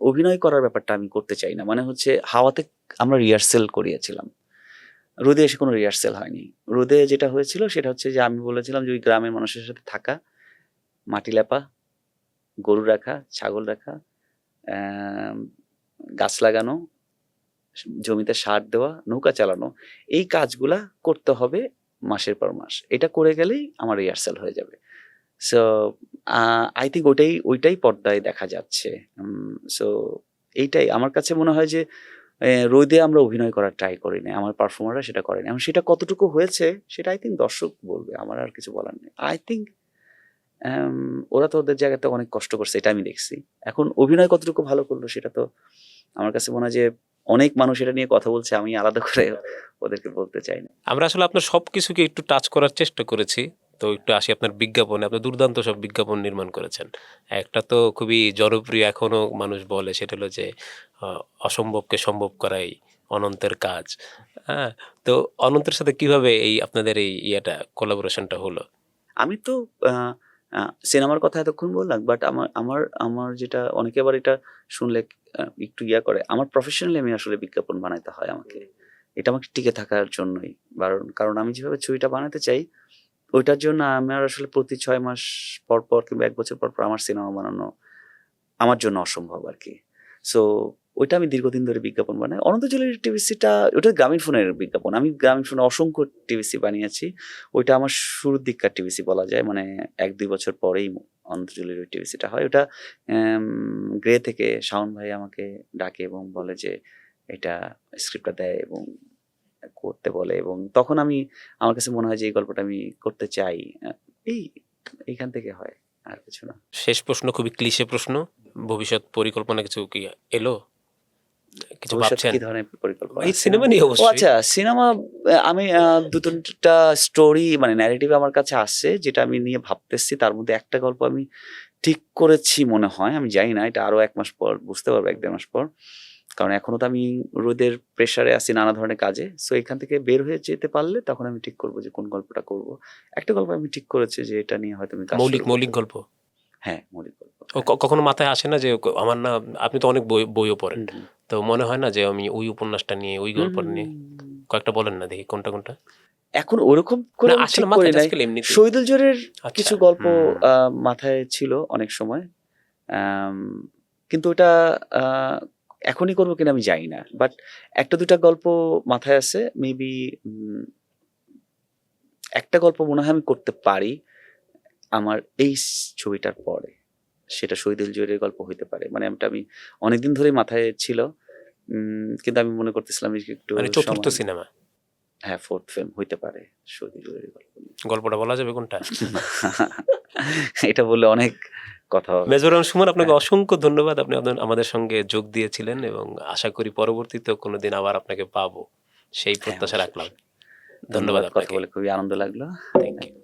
অভিনয় করার ব্যাপারটা আমি করতে চাই না, মানে হচ্ছে হাওয়াতে আমরা রিহার্সেল করিয়েছিলাম, রোদে এসে কোনো রিহার্সেল হয়নি। রোদে যেটা হয়েছিল সেটা হচ্ছে যে আমি বলেছিলাম যে ওই গ্রামের মানুষের সাথে থাকা, মাটি লেপা, গরু রাখা, ছাগল রাখা, গাছ লাগানো, জমিতে সার দেওয়া, নৌকা চালানো, এই কাজগুলা করতে হবে মাসের পর মাস। এটা করে গেলেই আমার রিহার্সাল হয়ে যাবে। সো আই থিঙ্ক ওইটাই পর্দায় দেখা যাচ্ছে। সো এইটাই আমার কাছে মনে হয় যে রোদে আমরা অভিনয় করার ট্রাই করি না, আমার পারফর্মাররা সেটা করেনি। এখন সেটা কতটুকু হয়েছে সেটা আই থিঙ্ক দর্শক বলবে, আমার আর কিছু বলার নেই। আই থিঙ্ক ওরা তো ওদের জায়গাতে অনেক কষ্ট করছে, এটা আমি দেখছি। এখন অভিনয় কতটুকু ভালো করলো সেটা তো আমার কাছে মনে হয় যে অনেক মানুষ এটা নিয়ে কথা বলছে, আমি আলাদা করে ওদেরকে বলতে চাই না। আমরা আসলে আপনার সবকিছুকে একটু টাচ করার চেষ্টা করেছি। তো একটু আসি আপনার বিজ্ঞাপনে। আপনি দুর্দান্ত সব বিজ্ঞাপন নির্মাণ করেছেন। একটা তো খুবই জনপ্রিয়, এখনো মানুষ বলে, সেটা হলো যে অসম্ভবকে সম্ভব করাই অনন্তের কাজ। হ্যাঁ, তো অনন্তের সাথে কিভাবে এই আপনাদের এই ইয়েটা কোলাবোরেশনটা হলো? আমি তো সিনেমার কথা এতক্ষণ বললাম, বাট আমার যেটা অনেকে আবার এটা শুনলে একটু করে, আমার প্রফেশনালি আমি আসলে বিজ্ঞাপন বানাইতে হয় আমাকে, এটা আমাকে টিকে থাকার জন্যই। কারণ আমি যেভাবে ছবিটা বানাতে চাই, ওইটার জন্য আমার আসলে প্রতি 6 মাস পর পর কিংবা 1 বছর পর পর আমার সিনেমা বানানো আমার জন্য অসম্ভব আর কি। সো ওইটা আমি দীর্ঘদিন ধরে বিজ্ঞাপন বানাই। অনন্ত জলির টিভিসিটা, ওটা গ্রামীণ ফোনের বিজ্ঞাপন। আমি গ্রামীণ ফোনে অসংখ্য টিভিসি বানিয়েছি। ওইটা আমার শুরুর দিককার টিভিসি বলা যায়, মানে 1-2 বছর পরেই অনন্ত জলির ওই টিভিসিটা হয়। ওটা গ্রে থেকে শাওন ভাই আমাকে ডাকে এবং বলে যে এটা স্ক্রিপ্টটা দেয় এবং করতে বলে, এবং তখন আমার কাছে মনে হয় যে এই গল্পটা আমি করতে চাই। এইখান থেকে হয়, আর কিছু না। শেষ প্রশ্ন, খুবই ক্লিশে প্রশ্ন, ভবিষ্যৎ পরিকল্পনা কিছু কি এলো? কিছু ভবিষ্যতে ভাবছেন কি ধরনের পরিকল্পনা এই আছে? সিনেমা নিয়ে ও অবশ্যই আচ্ছা, সিনেমা আমি দু তিনটা স্টোরি মানে ন্যারেটিভ আমার কাছে আসছে যেটা আমি নিয়ে ভাবতেছি। তার মধ্যে একটা গল্প আমি ঠিক করেছি মনে হয়। আমি জানি না, এটা আরো ১ মাস পর বুঝতে পারবো, ১-১.৫ মাস পর। কারণ এখনো তো আমি রোদের প্রেশারে আছি নানা ধরনের কাজে। সো এখান থেকে বের হয়ে যেতে পারলে তখন আমি ঠিক করব যে কোন গল্পটা করব। একটা গল্প আমি ঠিক করেছি যে এটা নিয়ে হয়তো আমি কাজ শুরু করব। মৌলিক গল্প হ্যাঁ, মৌলিক গল্প। কখনো মাথায় আসে না যে আমার না, আপনি তো অনেক বইও পড়েন, হুম, হুম। তো মনে হয় না যে আমি ওই উপন্যাসটা নিয়ে ওই হুম, গল্পটা হুম, নিয়ে হুম। কয়েকটা বলেন না দেখি কোনটা কোনটা। এখন ওরকম করে না আমি আসে ঠিক না করি মাথায়, নাই। জাস্ট এমনিতেই। শহীদুল জোরের আচ্ছা কিছু গল্প হুম। মাথায় ছিল অনেক সময়। আম কিন্তু ওটা আ এখনই করব কিনা আমি জানি না। বাট ১টা ২টা গল্প মাথায় আছে। মেবি একটা গল্প মনে হয় আমি করতে পারি আমার এই ছবিটার পরে। সেটা শহীদুল জহিরের গল্প হইতে পারে। মানে ওটা আমি অনেকদিন ধরেই মাথায় ছিল। কিন্তু আমি মনে করতেছিলাম যে একটু মানে চতুর্থ সময়। সিনেমা, হ্যাঁ, 4th ফিল্ম হইতে পারে শহীদুল জহিরের গল্প নিয়ে। গল্পটা বলা যাবে কোনটা? এটা বললে অনেক কথা হবে। মেজর রহমান সুমন, আপনাকে হ্যাঁ, অসংখ্য ধন্যবাদ, আপনি আমাদের সঙ্গে যোগ দিয়েছিলেন এবং আশা করি পরবর্তীতে কোনোদিন আবার আপনাকে পাবো সেই হ্যাঁ, প্রত্যাশা অবশ্যই, রাখলাম। অবশ্যই। ধন্যবাদ ধন্যবাদ। কথা আপনাকে। বলে খুবই আনন্দ লাগলো। Thank you.